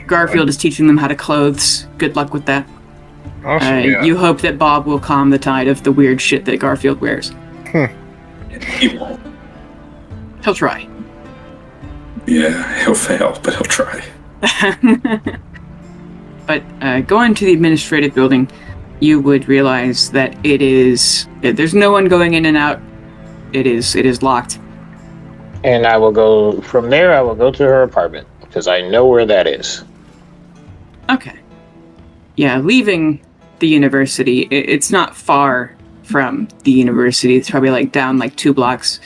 Garfield is teaching them how to clothes. Good luck with that. Awesome, yeah. You hope that Bob will calm the tide of the weird shit that Garfield wears. He won't. He'll try. Yeah, he'll fail, but he'll try. But going to the administrative building, you would realize that there's no one going in and out. It is locked. And I will go from there. I will go to her apartment because I know where that is. Okay. Yeah, leaving the university, it's not far from the university. It's probably down 2 blocks.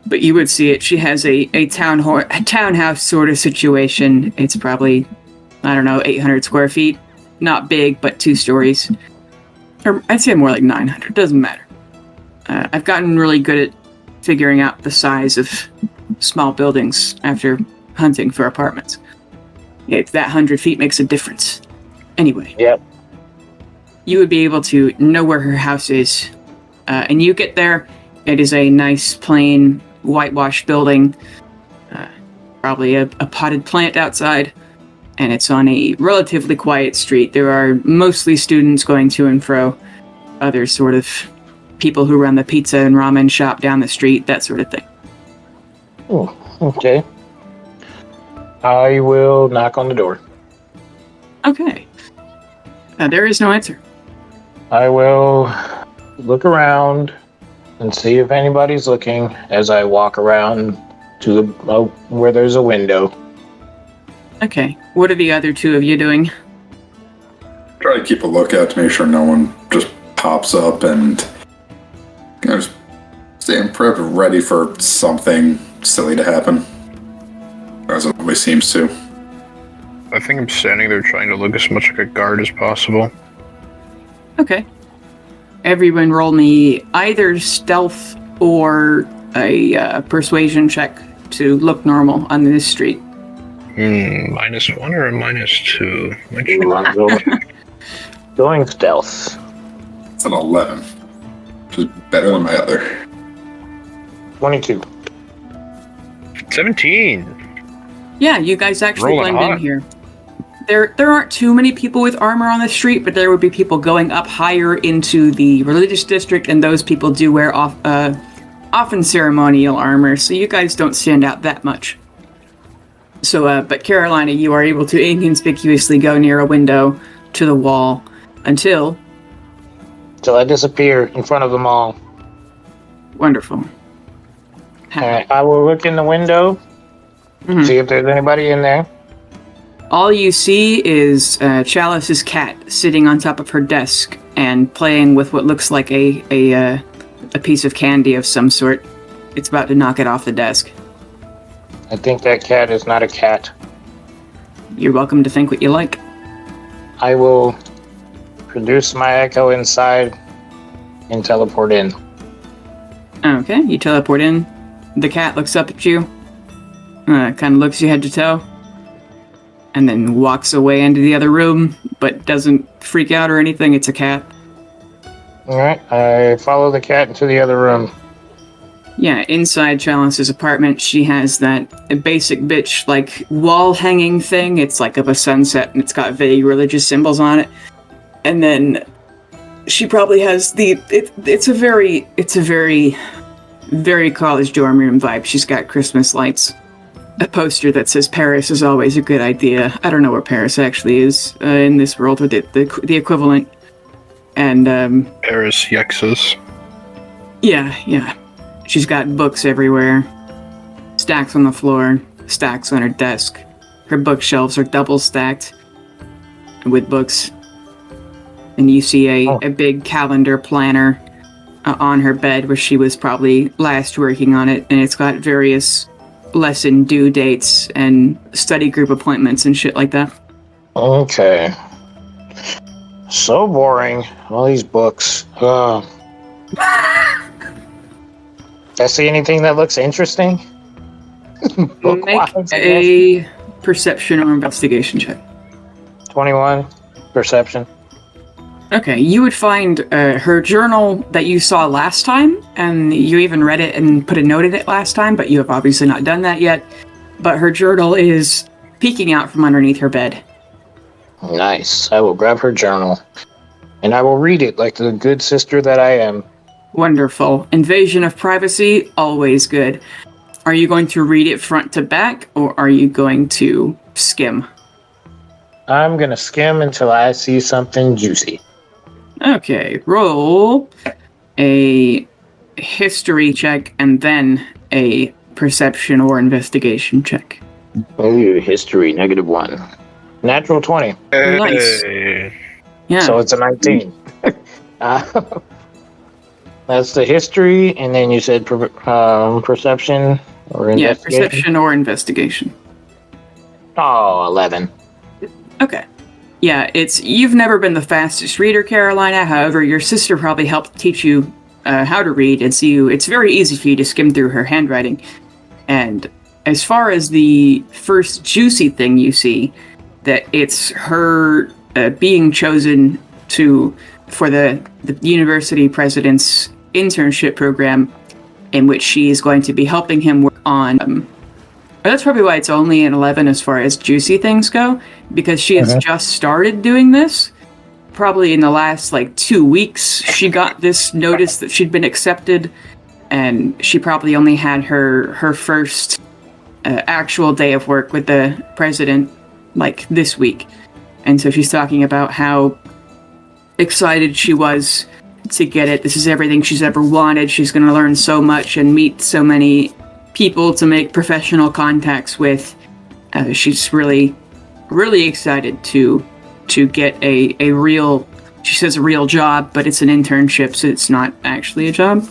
But you would see it. She has a townhouse sort of situation. It's probably, 800 square feet. Not big, but 2 stories. Or I'd say more like 900. Doesn't matter. I've gotten really good at figuring out the size of small buildings after hunting for apartments. That 100 feet makes a difference. Anyway. Yep. You would be able to know where her house is And you get there, it is a nice, plain, whitewashed building. Probably a potted plant outside. And it's on a relatively quiet street. There are mostly students going to and fro. Other sort of people who run the pizza and ramen shop down the street, that sort of thing. Oh, okay. I will knock on the door. Okay. There is no answer. I will look around and see if anybody's looking as I walk around to the where there's a window. Okay. What are the other two of you doing? Try to keep a lookout to make sure no one just pops up and just staying prep ready for something silly to happen. As it always seems to. I think I'm standing there trying to look as much like a guard as possible. Okay. Everyone roll me either stealth or a persuasion check to look normal on this street. -1 or a -2? Going stealth. It's an 11. Which is better than my other. 22. 17. Yeah, you guys actually Rolling blend in hot. here. There aren't too many people with armor on the street, but there would be people going up higher into the religious district, and those people do wear often ceremonial armor, so you guys don't stand out that much. So, but Carolina, you are able to inconspicuously go near a window to the wall until Till I disappear in front of them all. wonderful. Alright, I will look in the window, see if there's anybody in there. All you see is Chalice's cat sitting on top of her desk and playing with what looks like a piece of candy of some sort. It's about to knock it off the desk. I think that cat is not a cat. You're welcome to think what you like. I will produce my echo inside and teleport in. Okay, you teleport in. The cat looks up at you, kind of looks you head to toe, and then walks away into the other room, but doesn't freak out or anything. It's a cat. Alright, I follow the cat into the other room. Yeah, inside Chalice's apartment, she has that basic bitch, like, wall-hanging thing. It's like of a sunset, and it's got vague religious symbols on it. And then she probably has it's a very, very college dorm room vibe. She's got Christmas lights. A poster that says Paris is always a good idea. I don't know where Paris actually is in this world, or the equivalent. And, Paris Yexus. yeah. She's got books everywhere. Stacks on the floor, stacks on her desk. Her bookshelves are double stacked with books. And you see a big calendar planner on her bed where she was probably last working on it, and it's got various lesson due dates and study group appointments and shit like that. Okay. So boring. All these books. I see anything that looks interesting? Make a perception or investigation check. 21. Perception. Okay, you would find her journal that you saw last time, and you even read it and put a note in it last time, but you have obviously not done that yet. But her journal is peeking out from underneath her bed. Nice. I will grab her journal, and I will read it like the good sister that I am. Wonderful. Invasion of privacy, always good. Are you going to read it front to back, or are you going to skim? I'm gonna skim until I see something juicy. Okay, roll a history check and then a perception or investigation check. Ooh, history, -1. Natural 20. Nice. Yeah. So it's a 19. That's the history, and then you said perception or investigation? Yeah, perception or investigation. Oh, 11. Okay. Yeah, you've never been the fastest reader, Carolina. However, your sister probably helped teach you how to read, and so it's very easy for you to skim through her handwriting. And as far as the first juicy thing you see, that it's her being chosen for the university president's internship program in which she is going to be helping him work on. That's probably why it's only an 11 as far as juicy things go, because she has just started doing this. Probably in the last 2 weeks, she got this notice that she'd been accepted, and she probably only had her first actual day of work with the president this week. And so she's talking about how excited she was to get it. This is everything she's ever wanted. She's going to learn so much and meet so many people to make professional contacts with. She's really, really excited to get a real, she says a real job, but it's an internship, so it's not actually a job,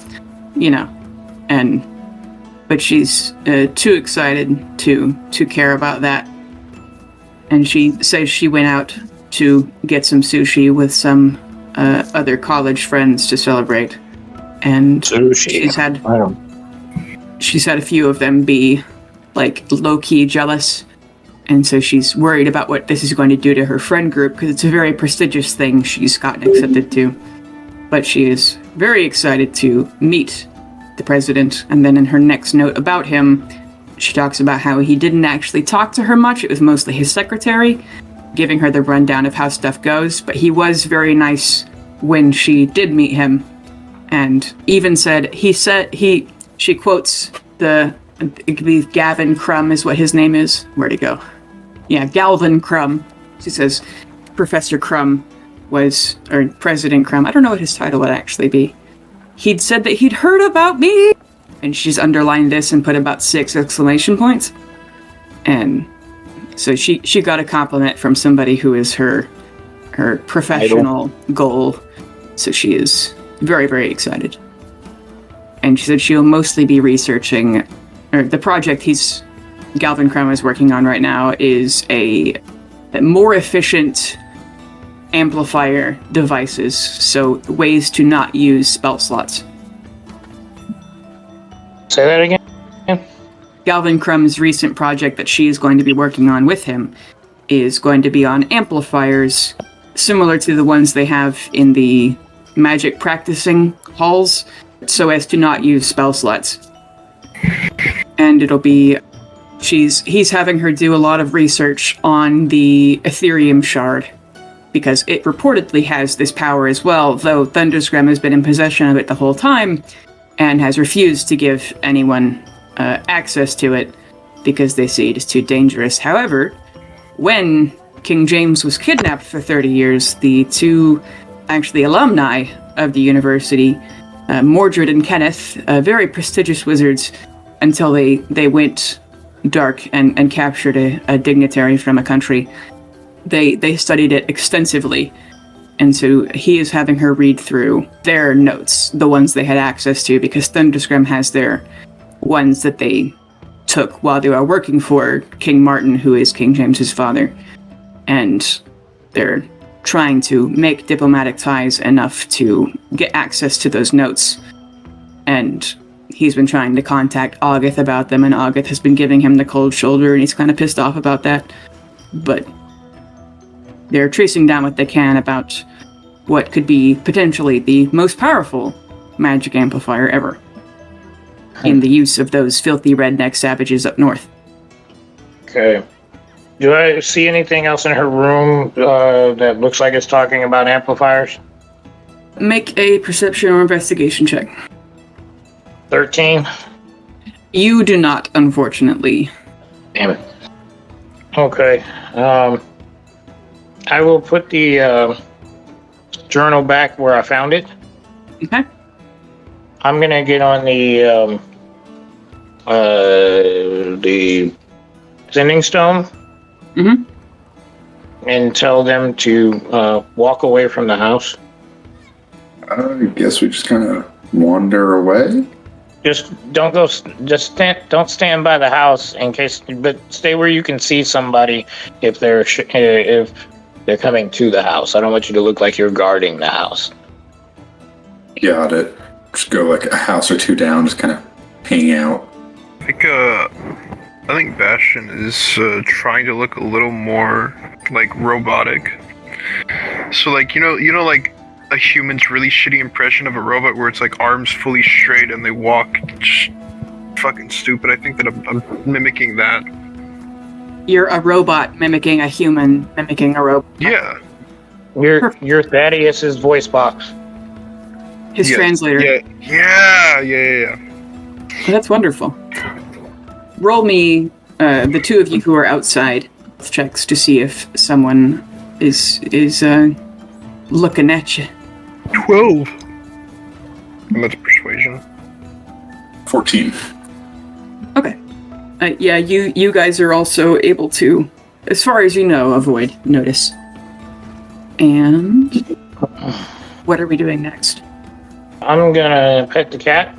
but she's too excited to care about that. And she says she went out to get some sushi with some other college friends to celebrate. And Sushi. she's had a few of them be low-key jealous. And so she's worried about what this is going to do to her friend group, because it's a very prestigious thing she's gotten accepted to. But she is very excited to meet the president. And then in her next note about him, she talks about how he didn't actually talk to her much. It was mostly his secretary, giving her the rundown of how stuff goes. But he was very nice when she did meet him. And even said, she quotes the Gavin Crumb is what his name is. Where'd he go? Yeah, Galvin Crumb. She says Professor Crumb or President Crumb, I don't know what his title would actually be. He'd said that he'd heard about me! And she's underlined this and put about 6 exclamation points. And so she got a compliment from somebody who is her professional goal. So she is very, very excited. And she said she'll mostly be researching, or the project Galvin Crumb is working on right now is a more efficient amplifier devices, so ways to not use spell slots. Say that again? Galvin Crumb's recent project that she is going to be working on with him is going to be on amplifiers similar to the ones they have in the magic practicing halls, so as to not use spell slots. And it'll be he's having her do a lot of research on the Ethereum shard, because it reportedly has this power as well, though Thunderscram has been in possession of it the whole time and has refused to give anyone access to it because they see it as too dangerous. However, when King James was kidnapped for 30 years, the two alumni of the university, Mordred and Kenneth, very prestigious wizards, until they went dark and captured a dignitary from a country. They studied it extensively, and so he is having her read through their notes, the ones they had access to, because Thunderscram has their ones that they took while they were working for King Martin, who is King James's father, and they're trying to make diplomatic ties enough to get access to those notes. And he's been trying to contact August about them, and August has been giving him the cold shoulder, and he's kind of pissed off about that. But they're tracing down what they can about what could be potentially the most powerful magic amplifier ever in the use of those filthy redneck savages up north. Okay. Do I see anything else in her room that looks like it's talking about amplifiers? Make a perception or investigation check. 13? You do not, unfortunately. Damn it. Okay. I will put the journal back where I found it. Okay. I'm gonna get on the sending stone. Mm-hmm. And tell them to walk away from the house. I guess we just kind of wander away. Just don't go. Don't stand by the house in case. But stay where you can see somebody if they're coming to the house. I don't want you to look like you're guarding the house. Got it. Just go like a house or two down, just kind of hang out. I think Bastion is trying to look a little more like robotic. So like you know like a human's really shitty impression of a robot where it's like arms fully straight and they walk just fucking stupid. I think that I'm mimicking that. You're a robot mimicking a human mimicking a robot. Yeah. You're Thaddeus's voice box. His translator. Yeah. That's wonderful. Roll me, the two of you who are outside, checks to see if someone is looking at you. 12. And that's persuasion. 14. Okay. Yeah, you guys are also able to, as far as you know, avoid notice. And what are we doing next? I'm gonna pet the cat.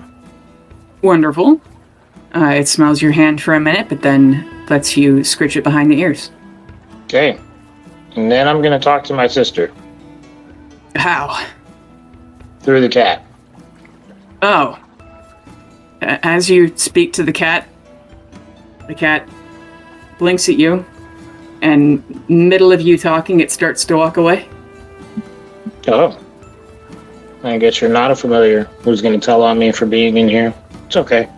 Wonderful. It smells your hand for a minute, but then lets you scritch it behind the ears. Okay. And then I'm gonna talk to my sister How? through the cat. Oh. As you speak to the cat blinks at you, and middle of you talking, it starts to walk away. Oh. I guess you're not a familiar who's gonna tell on me for being in here. It's okay.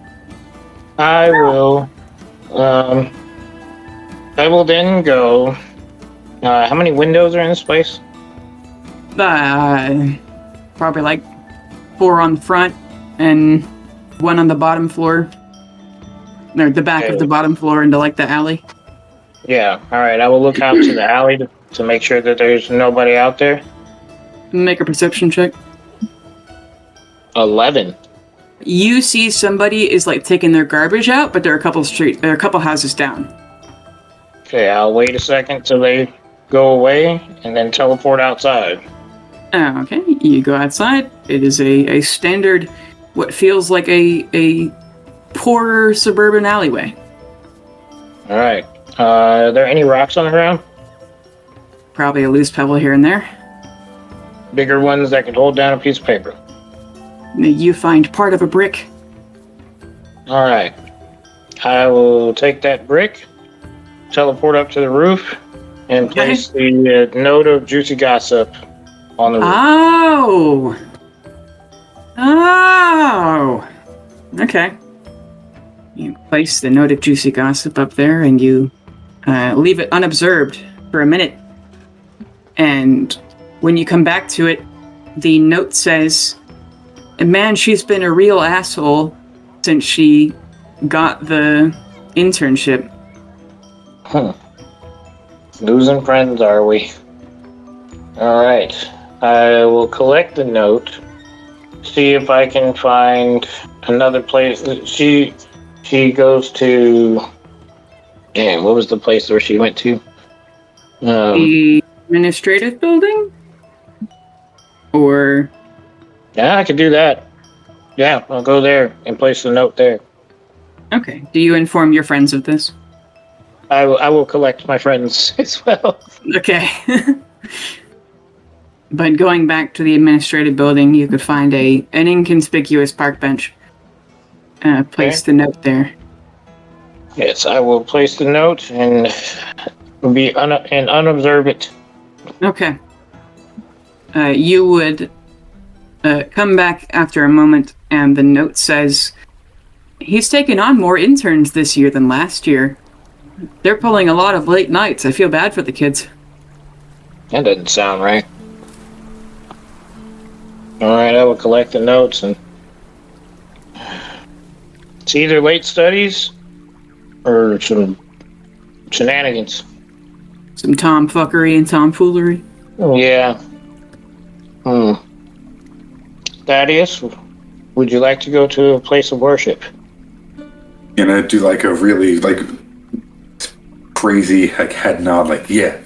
I will then go. How many windows are in this place? Probably like 4 on the front and 1 on the bottom floor. Or the back of the bottom floor into like the alley. Yeah, alright. I will look out to the alley to make sure that there's nobody out there. Make a perception check. 11. You see somebody is like taking their garbage out, but they're a couple houses down. Okay, I'll wait a second till they go away and then teleport outside. Okay, you go outside. It is a standard, what feels like a poorer suburban alleyway. Alright. Are there any rocks on the ground? Probably a loose pebble here and there. Bigger ones that could hold down a piece of paper. You find part of a brick. Alright. I will take that brick, teleport up to the roof, and place the note of juicy gossip on the roof. Oh! Okay. You place the note of juicy gossip up there, and you leave it unobserved for a minute. And when you come back to it, the note says, "Man, she's been a real asshole since she got the internship." Losing friends, are we? Alright. I will collect the note, see if I can find another place. She goes to... Damn, what was the place where she went to? The administrative building? Or... Yeah, I could do that. Yeah, I'll go there and place the note there. Okay. Do you inform your friends of this? I will collect my friends as well. Okay. But going back to the administrative building, you could find an inconspicuous park bench. Place the note there. Yes, I will place the note and unobserve it. Okay. You would come back after a moment, and the note says, "He's taken on more interns this year than last year. They're pulling a lot of late nights. I feel bad for the kids." That doesn't sound right. Alright, I will collect the notes and... It's either late studies or some shenanigans. Some tomfuckery and tomfoolery. Yeah. Thaddeus, would you like to go to a place of worship? And I do like a really crazy head nod, yeah.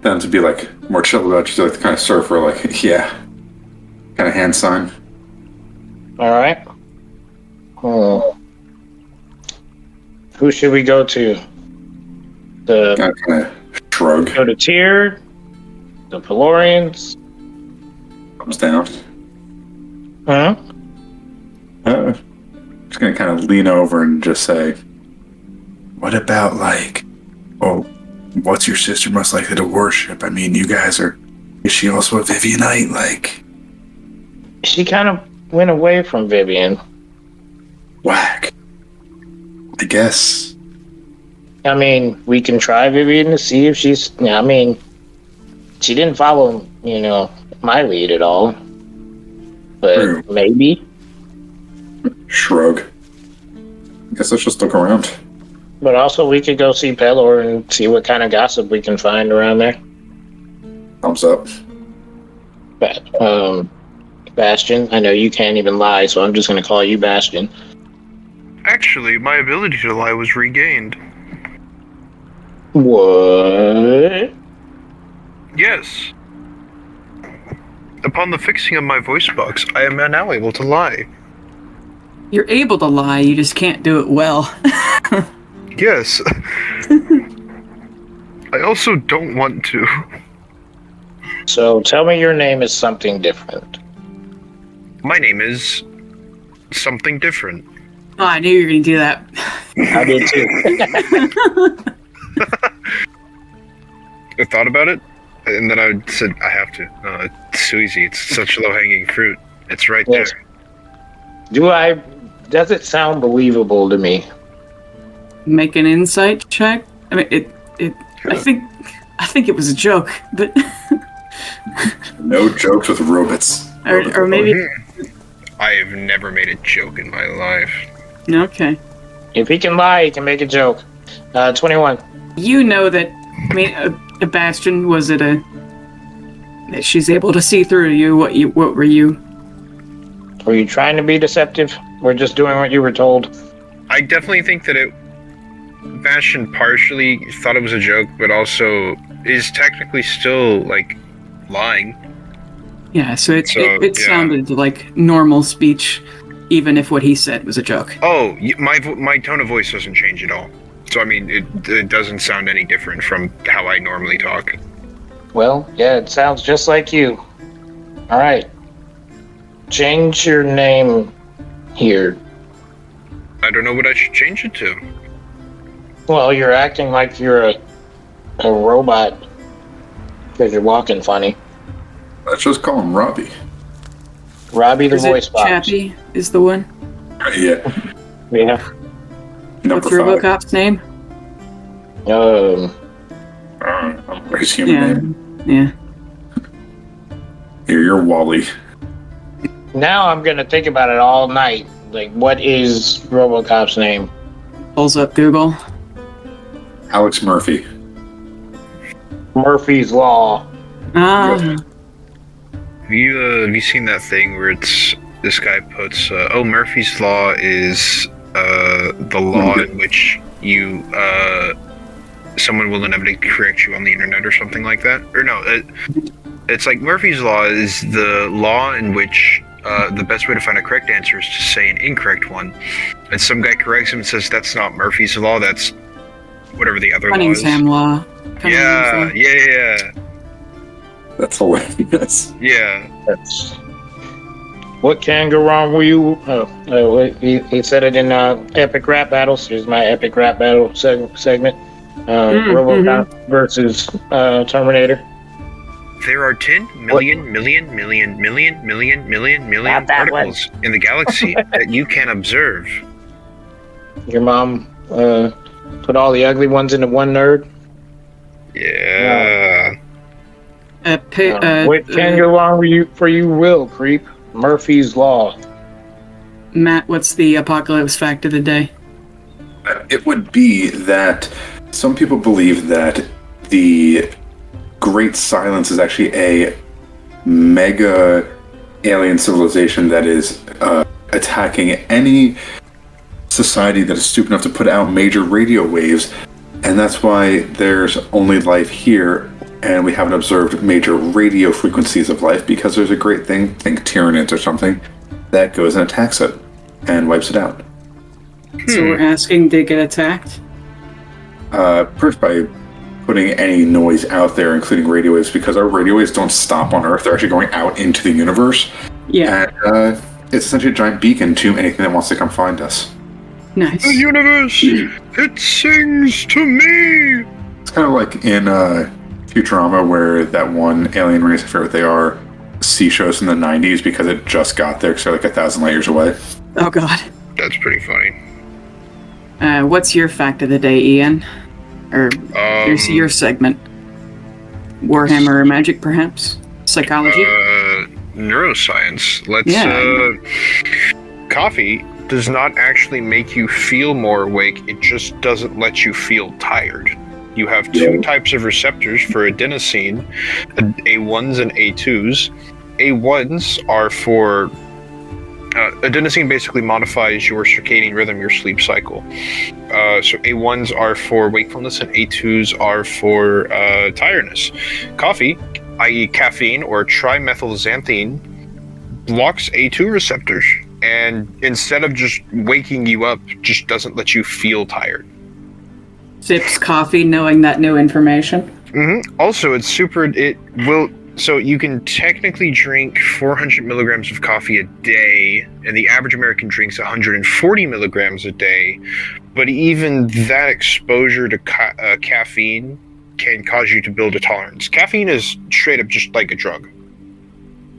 Then to be more chill about it, just the kind of surfer, yeah. Kind of hand sign. Alright. Who should we go to? Kind of shrug. Go to Tyr? The Pelorians? Comes down. Huh? Just gonna kind of lean over and just say, "What about what's your sister most likely to worship? I mean, you guys are Is she also a Vivianite? Like, She kind of went away from Vivian. whack. I guess. I mean, we can try Vivian to see if she's. I mean, she didn't follow, my lead at all. But True. maybe. Shrug. Guess let's just look around. But also, we could go see Pelor and see what kind of gossip we can find around there. Thumbs up. But, Bastion, I know you can't even lie, so I'm just going to call you Bastion. Actually, my ability to lie was regained. What? Yes. Upon the fixing of my voice box, I am now able to lie. You're able to lie, you just can't do it well. Yes. I also don't want to. So tell me your name is something different. My name is something different. Oh, I knew you were going to do that. I did too. I thought about it, and then I said, I have to. It's too easy. It's such low-hanging fruit. It's right Yes. there. Does it sound believable to me? Make an insight check. I mean, I think it was a joke, but No jokes with robots. or maybe I have never made a joke in my life. okay. If he can lie, he can make a joke. 21. You know that. I mean, a Bastion, was it that she's able to see through you? What were you? Were you trying to be deceptive? Or just doing what you were told? I definitely think that Bastion partially thought it was a joke, but also is technically still, like, lying. Yeah, so it Yeah. sounded like normal speech, even if what he said was a joke. Oh, my tone of voice doesn't change at all. So, I mean, it doesn't sound any different from how I normally talk. Well, yeah, it sounds just like you. Alright. Change your name here. I don't know what I should change it to. Well, you're acting like you're a robot because you're walking funny. Let's just call him Robbie. Robbie the Is voice it box. Chappie is the one? Yeah. Yeah. Number What's 5. RoboCop's name? His human name. Yeah. Here, you're Wally. Now I'm gonna think about it all night. Like, what is RoboCop's name? Pulls up Google. Alex Murphy. Murphy's Law. Ah, Have you seen that thing where this guy puts, Murphy's Law is, the law in which you, someone will inevitably correct you on the internet or something like that? Or no, it's like Murphy's Law is the law in which, the best way to find a correct answer is to say an incorrect one. And some guy corrects him and says, that's not Murphy's Law, that's whatever the other law is. Cunningham Law. Yeah. That's hilarious. Yeah. That's what can go wrong with you? He said it in Epic Rap Battles. Here's my Epic Rap Battle segment. RoboCop versus Terminator. There are 10 million Not that particles in the galaxy that you can observe. Your mom put all the ugly ones into one nerd. Yeah. What can go wrong with you for you will, creep? Murphy's Law. Matt, what's the apocalypse fact of the day? It would be that some people believe that the Great Silence is actually a mega alien civilization that is attacking any society that is stupid enough to put out major radio waves, and that's why there's only life here, and we haven't observed major radio frequencies of life, because there's a great thing, think Tyranids or something, that goes and attacks it and wipes it out. So we're asking, did it get attacked? First by putting any noise out there, including radio waves, because our radio waves don't stop on Earth, they're actually going out into the universe. Yeah. And it's essentially a giant beacon to anything that wants to come find us. Nice. The universe, it sings to me. It's kind of like in Futurama where that one alien race, I forget what they are, sea shows from the 90s because it just got there because they're like 1,000 light years away. Oh God. That's pretty funny. What's your fact of the day, Ian? Or your segment? Warhammer or magic, perhaps? Psychology? Neuroscience. Yeah. Coffee does not actually make you feel more awake. It just doesn't let you feel tired. You have two types of receptors for adenosine, A1s and A2s. A1s are for adenosine basically modifies your circadian rhythm, your sleep cycle. So A1s are for wakefulness and A2s are for tiredness. Coffee, i.e. caffeine or trimethylxanthine, blocks A2 receptors and instead of just waking you up, just doesn't let you feel tired. Sips coffee knowing that new information. Mm-hmm. Also, so you can technically drink 400 milligrams of coffee a day, and the average American drinks 140 milligrams a day. But even that exposure to caffeine can cause you to build a tolerance. Caffeine is straight up just like a drug.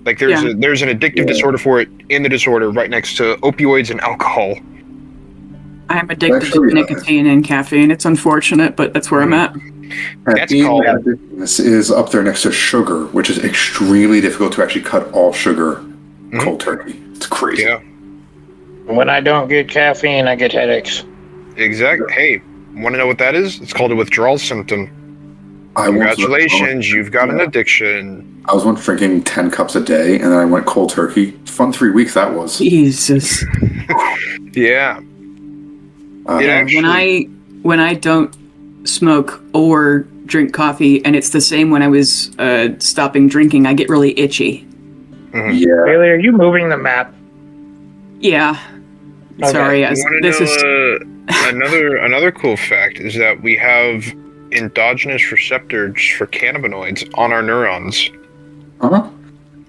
Like there's an addictive disorder for it in the disorder right next to opioids and alcohol. I'm addicted to nicotine and caffeine. It's unfortunate, but that's where I'm at. This is up there next to sugar, which is extremely difficult to actually cut all sugar cold turkey. It's crazy. Yeah. When I don't get caffeine, I get headaches. Exactly. Hey, want to know what that is? It's called a withdrawal symptom. Congratulations, you've got an addiction. I was once drinking 10 cups a day, and then I went cold turkey. Fun 3 weeks that was. Jesus. Yeah. When I don't smoke or drink coffee, and it's the same when I was stopping drinking, I get really itchy. Mm-hmm. Yeah. Really, are you moving the map? Yeah. Okay. Sorry. Another cool fact is that we have endogenous receptors for cannabinoids on our neurons. Uh-huh.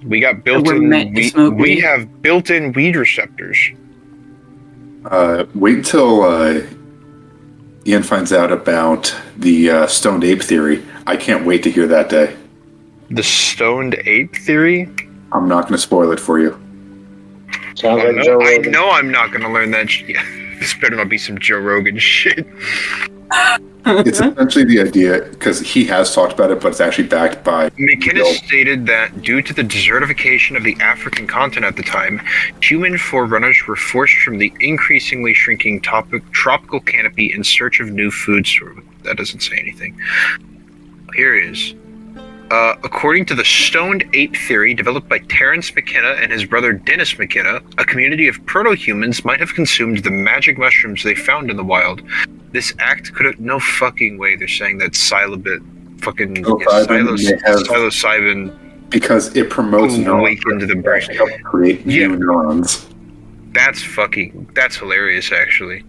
We got we have built-in weed receptors. Wait until Ian finds out about the stoned ape theory. I can't wait to hear that day. The stoned ape theory? I'm not going to spoil it for you. Sounds like I Joe Rogan. know I'm not going to learn that shit. This better not be some Joe Rogan shit. It's essentially the idea, because he has talked about it, but it's actually backed by... McInnes stated that due to the desertification of the African continent at the time, human forerunners were forced from the increasingly shrinking tropical canopy in search of new food sources. That doesn't say anything. Here it is. According to the stoned ape theory developed by Terence McKenna and his brother Dennis McKenna, a community of proto-humans might have consumed the magic mushrooms they found in the wild. This act could have... No fucking way they're saying that psilocybin... Because it promotes awakened the brain. Create new neurons. That's hilarious, actually.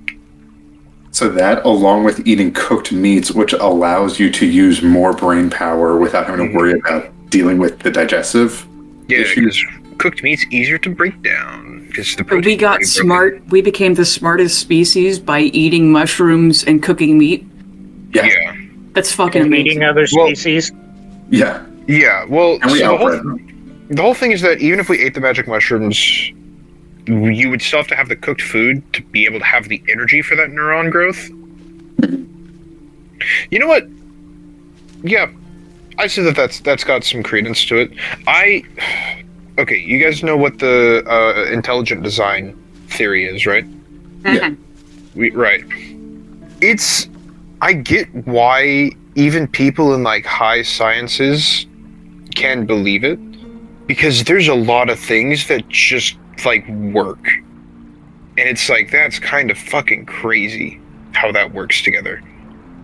So that, along with eating cooked meats, which allows you to use more brain power without having to worry about dealing with the digestive issues. Because cooked meat's easier to break down. We got smart. We became the smartest species by eating mushrooms and cooking meat. Yeah. That's fucking amazing. Eating other species. Yeah. Yeah, well, And we outbred the whole thing is that even if we ate the magic mushrooms, you would still have to have the cooked food to be able to have the energy for that neuron growth. You know what? Yeah, I say that's got some credence to it. Okay, you guys know what the intelligent design theory is, right? Yeah. Right. I get why even people in like high sciences can believe it, because there's a lot of things that just like work, and it's like that's kind of fucking crazy how that works together.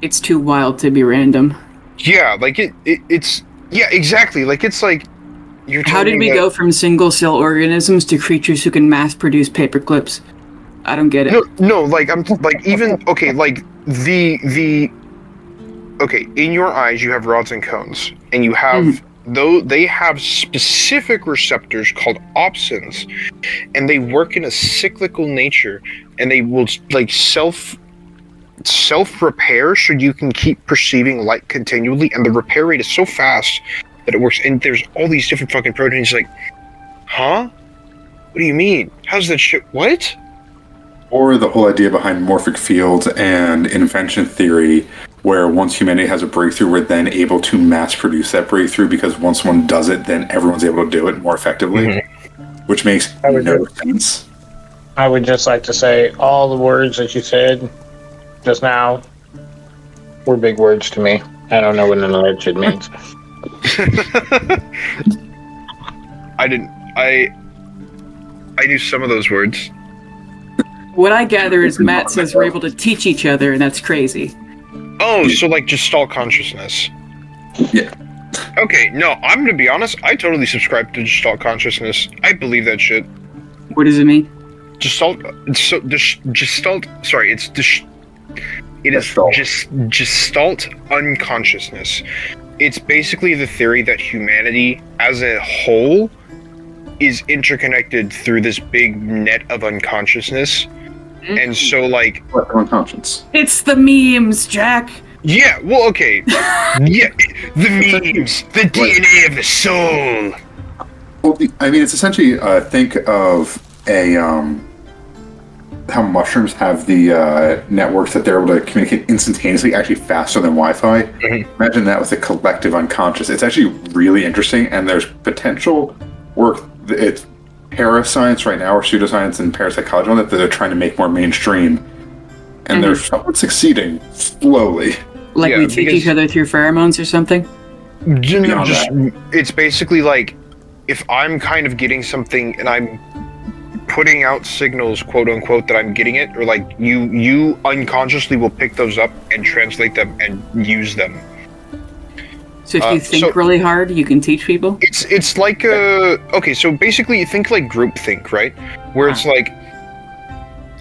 It's too wild to be random. Yeah, like it's yeah, exactly. Like it's like you're. How did we go from single-cell organisms to creatures who can mass-produce paper clips? I don't get it. No, like I'm like even okay, like the okay, in your eyes you have rods and cones, and you have though they have specific receptors called opsins, and they work in a cyclical nature, and they will like self-repair so you can keep perceiving light continually, and the repair rate is so fast that it works. And there's all these different fucking proteins. Like, huh? What do you mean? How's that shit? What? Or the whole idea behind morphic fields and invention theory, where once humanity has a breakthrough, we're then able to mass produce that breakthrough, because once one does it, then everyone's able to do it more effectively, which makes no sense. I would just like to say all the words that you said just now were big words to me. I don't know what none of that shit means. I knew some of those words. What I gather is Matt says we're able to teach each other, and that's crazy. Oh, so like Gestalt consciousness. Yeah. Okay, no, I'm gonna be honest, I totally subscribe to Gestalt consciousness. I believe that shit. What does it mean? Gestalt, Gestalt, sorry, it is Gestalt unconsciousness. It's basically the theory that humanity as a whole is interconnected through this big net of unconsciousness. And so, like... Unconscious. It's the memes, Jack! Yeah, well, okay. Yeah, the memes, the DNA of the soul! Well, I mean, it's essentially, think of a, how mushrooms have the networks that they're able to communicate instantaneously, actually faster than Wi-Fi. Mm-hmm. Imagine that with a collective unconscious. It's actually really interesting, and there's potential work. It's parascience right now, or pseudoscience and parapsychology on it, that they're trying to make more mainstream, and they're somewhat succeeding slowly. Like we teach each other through pheromones or something? It's basically like, if I'm kind of getting something and I'm putting out signals, quote unquote, that I'm getting it, or like you unconsciously will pick those up and translate them and use them. So if you think really hard, you can teach people? It's like okay, so basically you think like groupthink, right? Where it's like,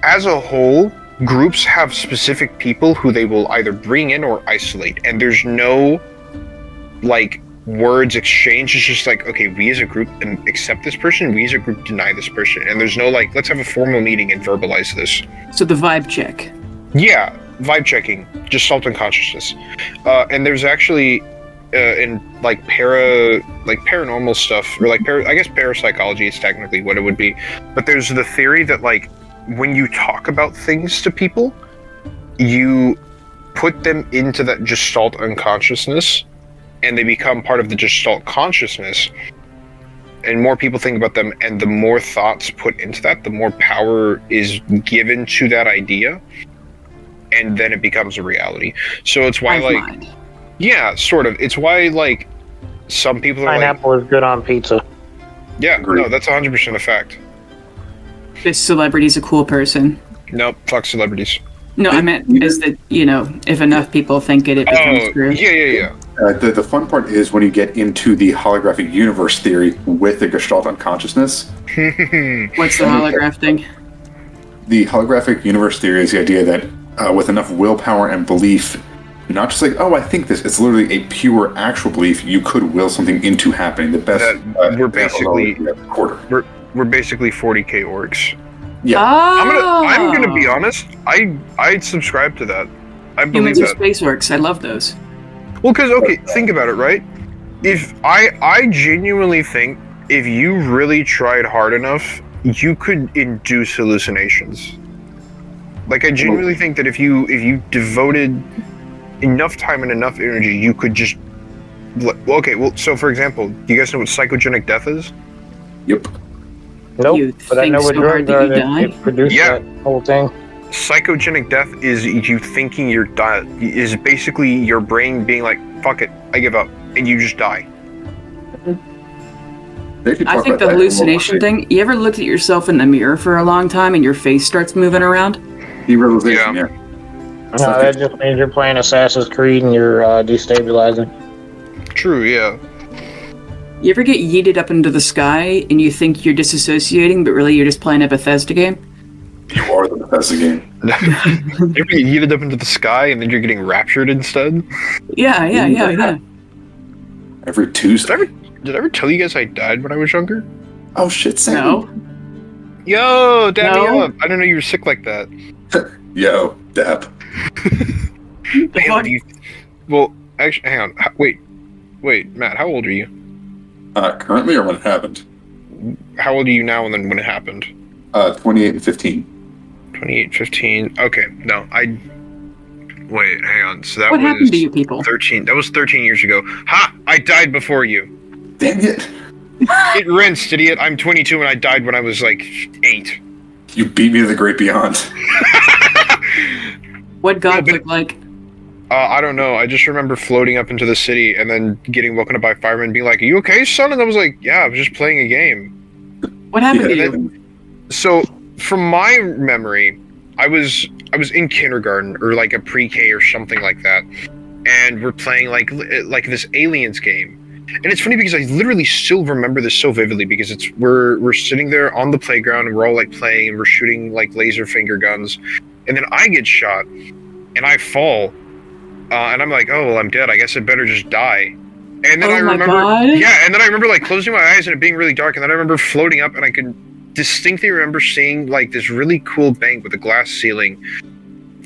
as a whole, groups have specific people who they will either bring in or isolate, and there's no like words exchange. It's just like, okay, we as a group accept this person, we as a group deny this person, and there's no like, let's have a formal meeting and verbalize this. So the vibe check. Yeah, vibe checking, Gestalt unconsciousness. And there's actually in like paranormal stuff, or like I guess parapsychology is technically what it would be, but there's the theory that like when you talk about things to people, you put them into that Gestalt unconsciousness, and they become part of the Gestalt consciousness, and more people think about them, and the more thoughts put into that, the more power is given to that idea, and then it becomes a reality. So it's why like yeah, sort of. It's why, like, some people are Pineapple is good on pizza. Yeah, no, that's 100% a fact. This celebrity's a cool person. Nope, fuck celebrities. No, I meant is that, you know, if enough people think it becomes true. Yeah. The fun part is when you get into the holographic universe theory with the Gestalt unconsciousness. What's the holograph thing? The holographic universe theory is the idea that with enough willpower and belief, not just like, oh, I think this, it's literally a pure actual belief, you could will something into happening. The best we're basically quarter. We're basically 40k orcs. Yeah. Oh. I'm gonna be honest, I'd subscribe to that. I believe Humans that. are space orcs, I love those. Well, because okay, think about it, right? If I genuinely think if you really tried hard enough, you could induce hallucinations. Like, I genuinely think that if you devoted enough time and enough energy, you could just... Well, okay, well, so for example, do you guys know what psychogenic death is? Yep. Nope, but I know what drugs are that produce that whole thing. Psychogenic death is you thinking you're is basically your brain being like, fuck it, I give up, and you just die. I think the hallucination thing, you ever looked at yourself in the mirror for a long time and your face starts moving around? Derealization, yeah. No, that just means you're playing Assassin's Creed and you're destabilizing. True, yeah. You ever get yeeted up into the sky and you think you're disassociating, but really you're just playing a Bethesda game? You are the Bethesda game. You ever get yeeted up into the sky and then you're getting raptured instead? Yeah. Every Tuesday. Did I ever tell you guys I died when I was younger? Oh shit, Sam. No. Yo, dab me up. I didn't know you were sick like that. Yo, dab. The Hang on, fuck? well, actually, hang on. Wait, Matt, how old are you? Currently, or when it happened? How old are you now and then when it happened? 28 and 15. 28, 15. Okay, no, Wait, hang on. So that What was happened to you people? 13. That was 13 years ago. Ha! I died before you. Dang it! It rinsed, idiot. I'm 22 and I died when I was like 8. You beat me to the great beyond. What gods look like? I don't know. I just remember floating up into the city and then getting woken up by firemen and being like, "Are you okay, son?" And I was like, "Yeah, I was just playing a game." What happened to Yeah. you? So, from my memory, I was in kindergarten or like a pre-K or something like that, and we're playing like this aliens game. And it's funny because I literally still remember this so vividly because we're sitting there on the playground and we're all like playing and we're shooting like laser finger guns, and then I get shot and I fall, and I'm like, oh well, I'm dead. I guess I better just die. And then Oh I my remember, God. yeah, and then I remember like closing my eyes and it being really dark, and then I remember floating up and I could distinctly remember seeing like this really cool bank with a glass ceiling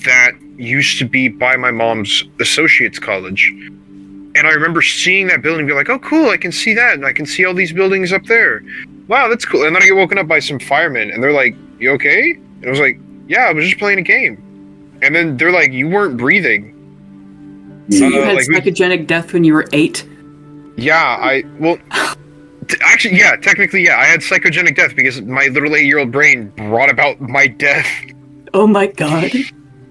that used to be by my mom's associate's college. And I remember seeing that building and be like, oh, cool, I can see that. And I can see all these buildings up there. Wow, that's cool. And then I get woken up by some firemen and they're like, you okay? And I was like, yeah, I was just playing a game. And then they're like, you weren't breathing. So you had like psychogenic death when you were 8? Yeah, actually, yeah, technically, yeah. I had psychogenic death because my little 8-year-old brain brought about my death. Oh my god.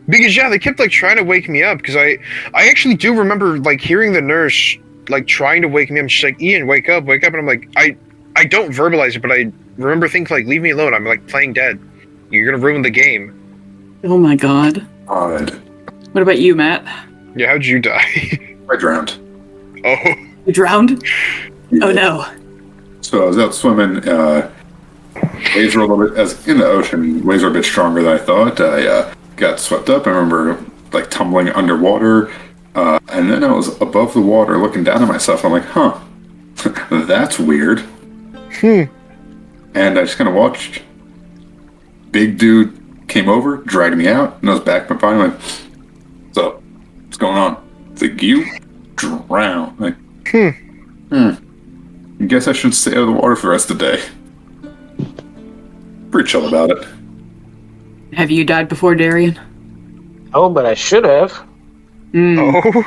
Because yeah, they kept like trying to wake me up because I actually do remember like hearing the nurse like trying to wake me up. She's like, Ian, wake up, and I'm like, I don't verbalize it, but I remember thinking like, leave me alone. I'm like playing dead. You're gonna ruin the game. Oh my god. God. What about you, Matt? Yeah, how'd you die? I drowned. Oh, You drowned? Oh no. So I was out swimming. Waves were a little bit, as in the ocean, waves were a bit stronger than I thought. I got swept up. I remember like tumbling underwater. And then I was above the water looking down at myself. I'm like, huh, that's weird. And I just kind of watched. Big dude came over, dragged me out, and I was back my body. Like, so, what's going on? It's like, you drown. Like, I guess I should stay out of the water for the rest of the day. Pretty chill about it. Have you died before, Darian? Oh, but I should have. oh,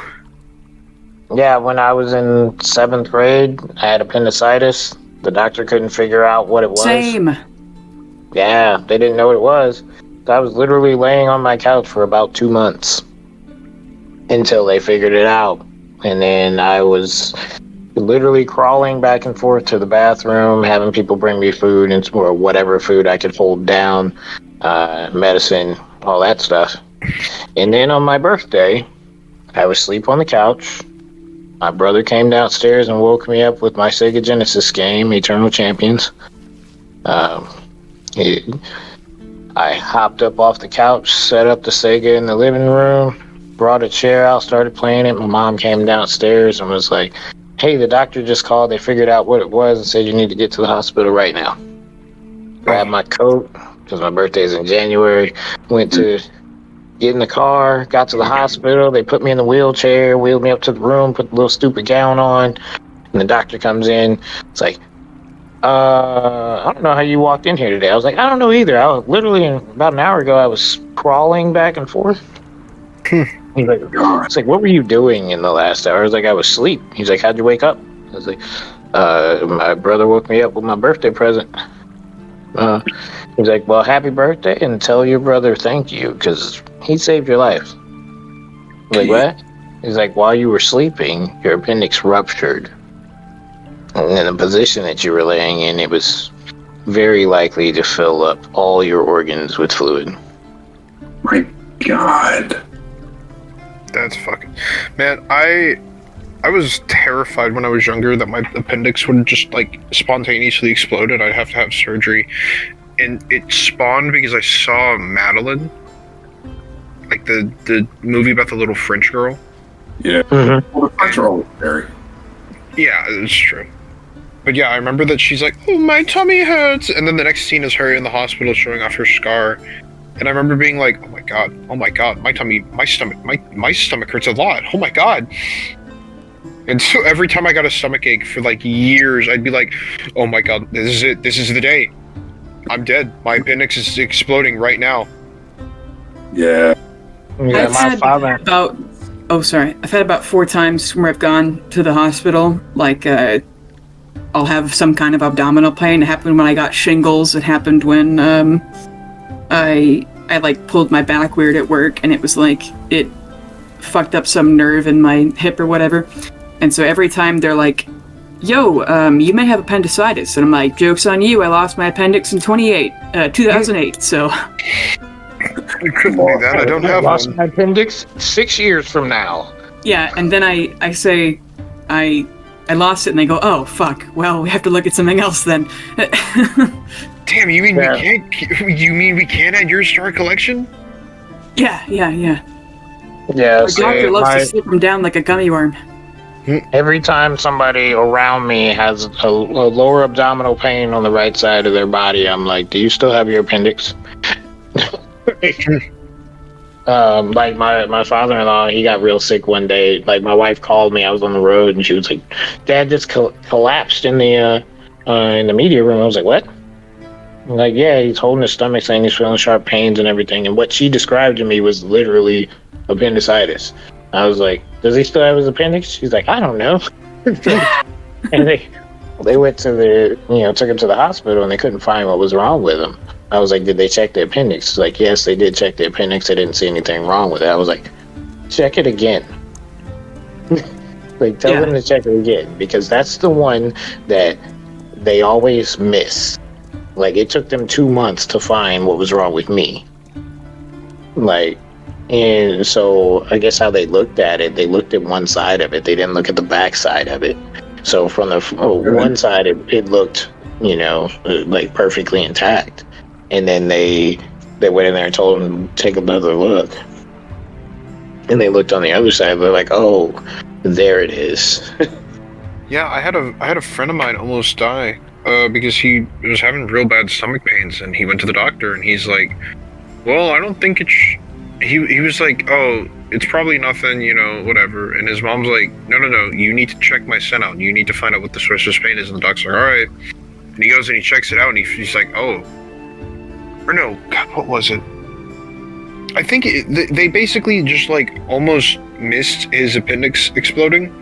Yeah, when I was in 7th grade, I had appendicitis. The doctor couldn't figure out what it was. Same. Yeah, they didn't know what it was. So I was literally laying on my couch for about 2 months until they figured it out. And then I was literally crawling back and forth to the bathroom, having people bring me food and or whatever food I could hold down, medicine, all that stuff. And then on my birthday, I was asleep on the couch. My brother came downstairs and woke me up with my Sega Genesis game, Eternal Champions. I hopped up off the couch, set up the Sega in the living room, brought a chair out, started playing it. My mom came downstairs and was like, hey, the doctor just called. They figured out what it was and said you need to get to the hospital right now. Grabbed my coat, because my birthday's in January. Went to get in the car, got to the hospital. They put me in the wheelchair, wheeled me up to the room, put the little stupid gown on. And the doctor comes in. It's like, I don't know how you walked in here today. I was like, I don't know either. I was literally, about an hour ago, I was crawling back and forth. He's like, it's like, what were you doing in the last hour? I was like, I was asleep. He's like, how'd you wake up? I was like, my brother woke me up with my birthday present. He's like, well, happy birthday, and tell your brother thank you, because he saved your life. I was like, what? He's like, while you were sleeping, your appendix ruptured. And in the position that you were laying in, it was very likely to fill up all your organs with fluid. My God. that's fucking... Man, I was terrified when I was younger that my appendix would just, like, spontaneously explode and I'd have to have surgery. And it spawned because I saw Madeline. Like, the movie about the little French girl. Yeah. Mm-hmm. Well, the French are always scary. Yeah, it's true. But yeah, I remember that she's like, oh, my tummy hurts. And then the next scene is her in the hospital showing off her scar. And I remember being like, oh my god, my stomach hurts a lot. Oh my god. And so every time I got a stomach ache for like years, I'd be like, oh my god, this is it. This is the day. I'm dead. My appendix is exploding right now. Yeah. Yeah, my father. I've had about 4 times where I've gone to the hospital. Like, I'll have some kind of abdominal pain. It happened when I got shingles. It happened when I like pulled my back weird at work, and it was like it fucked up some nerve in my hip or whatever. And so every time they're like, yo, you may have appendicitis. And I'm like, joke's on you, I lost my appendix in 2008, so... I couldn't do that, I don't have lost one. my appendix 6 years from now. Yeah, and then I say, I lost it, and they go, oh, fuck, well, we have to look at something else then. Damn, you mean we can't add yours to our collection? Yeah. Yeah, My doctor loves to slip them down like a gummy worm. every time somebody around me has a lower abdominal pain on the right side of their body, I'm like, do you still have your appendix? Like my father-in-law, he got real sick one day. Like, my wife called me, I was on the road, and she was like, Dad just collapsed in the media room. I was like, what? I'm like, yeah, he's holding his stomach, saying he's feeling sharp pains and everything. And what she described to me was literally appendicitis. I was like, does he still have his appendix? She's like, I don't know. And they went to took him to the hospital, and they couldn't find what was wrong with him. I was like, did they check the appendix? She's like, yes, they did check the appendix. They didn't see anything wrong with it. I was like, check it again. Like, tell them to check it again, because that's the one that they always miss. Like, it took them 2 months to find what was wrong with me. Like, and so I guess how they looked at it, they looked at one side of it. They didn't look at the back side of it. So from the one side, it looked, like perfectly intact. And then they went in there and told them to take another look. And they looked on the other side. They're like, oh, there it is. Yeah, I had a friend of mine almost die because he was having real bad stomach pains, and he went to the doctor, and he's like, well, I don't think it's... He was like, oh, it's probably nothing, whatever. And his mom's like, no, you need to check my sen out. You need to find out what the source of his pain is. And the doctor's like, all right. And he goes and he checks it out, and he's like, oh. Or no, God, what was it? I think they basically just, like, almost missed his appendix exploding.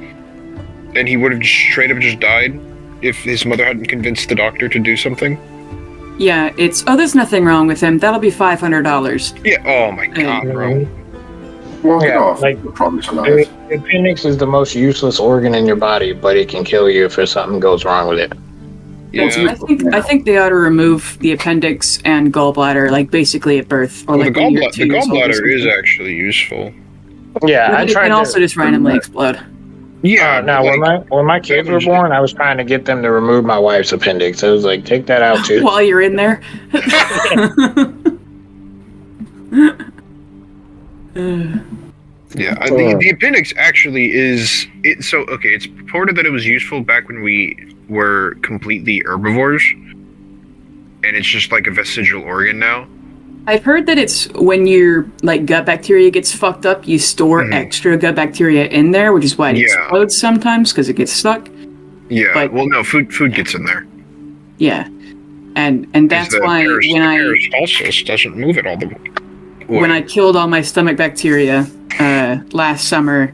And he would have straight up just died if his mother hadn't convinced the doctor to do something. Yeah, there's nothing wrong with him. That'll be $500. Yeah, oh my god, bro. Walk it Yeah, off. like, You'll probably survive. the appendix is the most useless organ in your body, but it can kill you if something goes wrong with it. Yeah. I think they ought to remove the appendix and gallbladder, like, basically at birth. Or Well, like the when you're 2 years old or gallbladder something. is actually useful. Yeah, But I it tried can to... also just randomly explode. Yeah, Now, when my kids were born, I was trying to get them to remove my wife's appendix. I was like, take that out too. While you're in there. Yeah, the appendix actually is... It's purported that it was useful back when we were completely herbivores, and it's just like a vestigial organ now. I've heard that it's when your like gut bacteria gets fucked up, you store extra gut bacteria in there, which is why it explodes sometimes, because it gets stuck. Yeah, But- well, no, food gets in there. Yeah, and that's why peristalsis doesn't move it all the way. when I killed all my stomach bacteria last summer,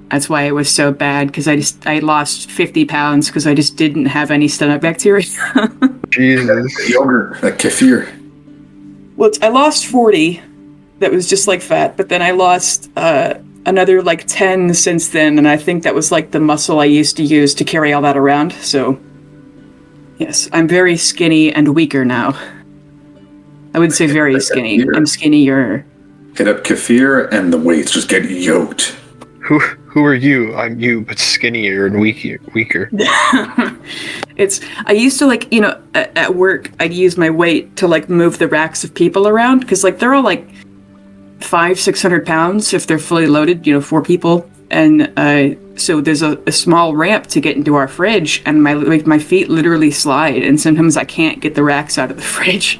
that's why it was so bad, because I lost 50 pounds because I just didn't have any stomach bacteria. Jesus. Yogurt, that kefir. Well, I lost 40. That was just like fat, but then I lost another like 10 since then, and I think that was like the muscle I used to use to carry all that around. So, yes, I'm very skinny and weaker now. I would say very skinny. I'm skinnier. Hit up kefir and the weights just get yoked. Who are you? I'm you, but skinnier and weaker. I used to like, at work, I'd use my weight to like move the racks of people around, because like they're all like 500-600 pounds if they're fully loaded, 4 people. And so there's a small ramp to get into our fridge, and my feet literally slide, and sometimes I can't get the racks out of the fridge.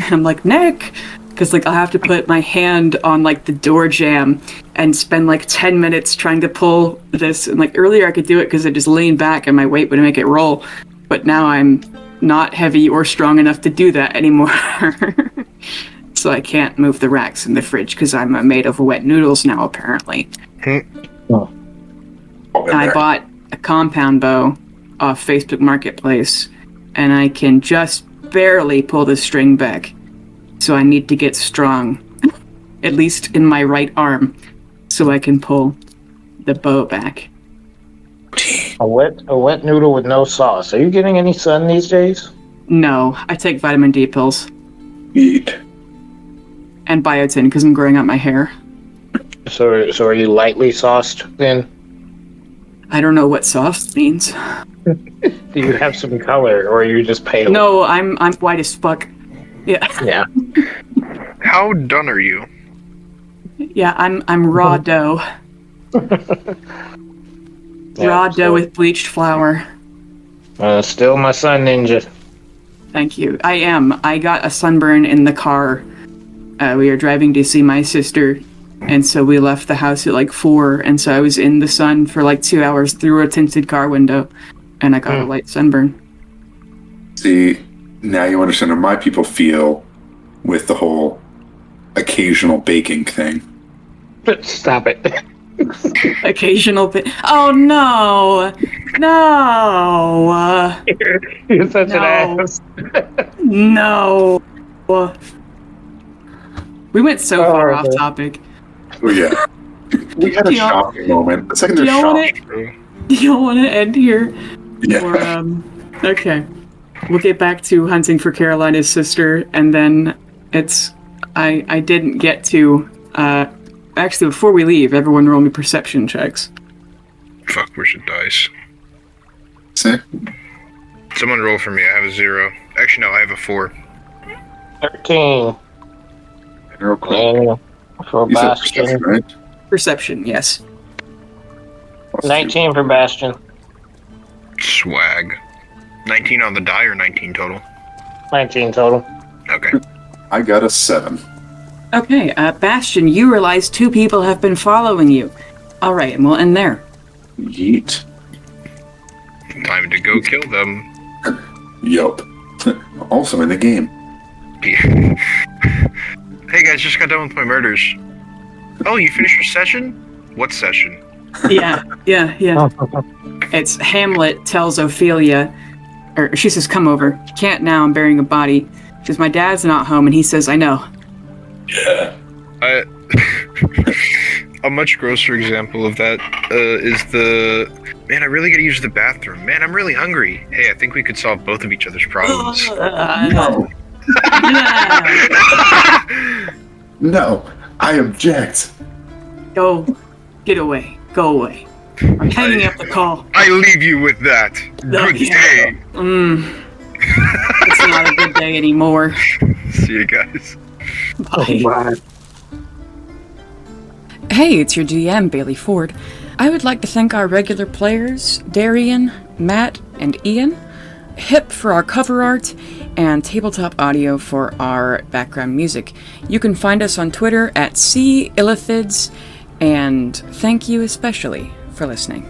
I'm like, Nick, Because, like, I'll have to put my hand on, like, the door jamb and spend, like, 10 minutes trying to pull this. And, like, earlier I could do it because I just leaned back and my weight would make it roll. But now I'm not heavy or strong enough to do that anymore. So I can't move the racks in the fridge because I'm made of wet noodles now, apparently. And I bought a compound bow off Facebook Marketplace, and I can just barely pull the string back. So I need to get strong, at least in my right arm, so I can pull the bow back. A wet noodle with no sauce. Are you getting any sun these days? No, I take vitamin D pills. Eat. And biotin, because I'm growing out my hair. So are you lightly sauced then? I don't know what sauce means. Do you have some color, or are you just pale? No, I'm white as fuck. Yeah. Yeah. How done are you? Yeah, I'm raw dough. Raw dough with bleached flour. Still my sun ninja. Thank you. I am. I got a sunburn in the car. We were driving to see my sister, and so we left the house at like 4, and so I was in the sun for like 2 hours through a tinted car window, and I got a light sunburn. See, now you understand how my people feel with the whole occasional baking thing. Stop it. Occasional oh no! No! You're such No. an ass. No! We went so far off man. topic. Oh, yeah. We had a Do y'all- shocking moment. The second do there's y'all wanna- shocking. Do you want to end here? Yeah. Or, okay. We'll get back to hunting for Carolina's sister, and then I didn't get to, actually, before we leave, everyone roll me perception checks. Fuck, where's your dice? See? Someone roll for me, I have a 0. Actually, no, I have a 4. 13. Real quick. And for You said Bastion. perception, right? Perception, yes. 19 for Bastion. Swag. 19 on the die or 19 total? 19 total. Okay. I got a 7. Okay, Bastion, you realize 2 people have been following you. Alright, and we'll end there. Yeet. Time to go kill them. Yup. Also in the game. Hey guys, just got done with my murders. Oh, you finished your session? What session? Yeah. It's Hamlet tells Ophelia, or she says, come over. Can't now, I'm burying a body. She says, my dad's not home, and he says, I know. Yeah. A much grosser example of that is man, I really gotta use the bathroom. Man, I'm really hungry. Hey, I think we could solve both of each other's problems. No. No. I object. Go. Get away. Go away. I'm hanging up the call. I leave you with that. Good yeah. day. It's not a good day anymore. See you guys. Bye. Hey, it's your GM, Bailey Ford. I would like to thank our regular players, Darian, Matt, and Ian, Hip for our cover art, and Tabletop Audio for our background music. You can find us on Twitter at Illithids, and thank you especially for listening.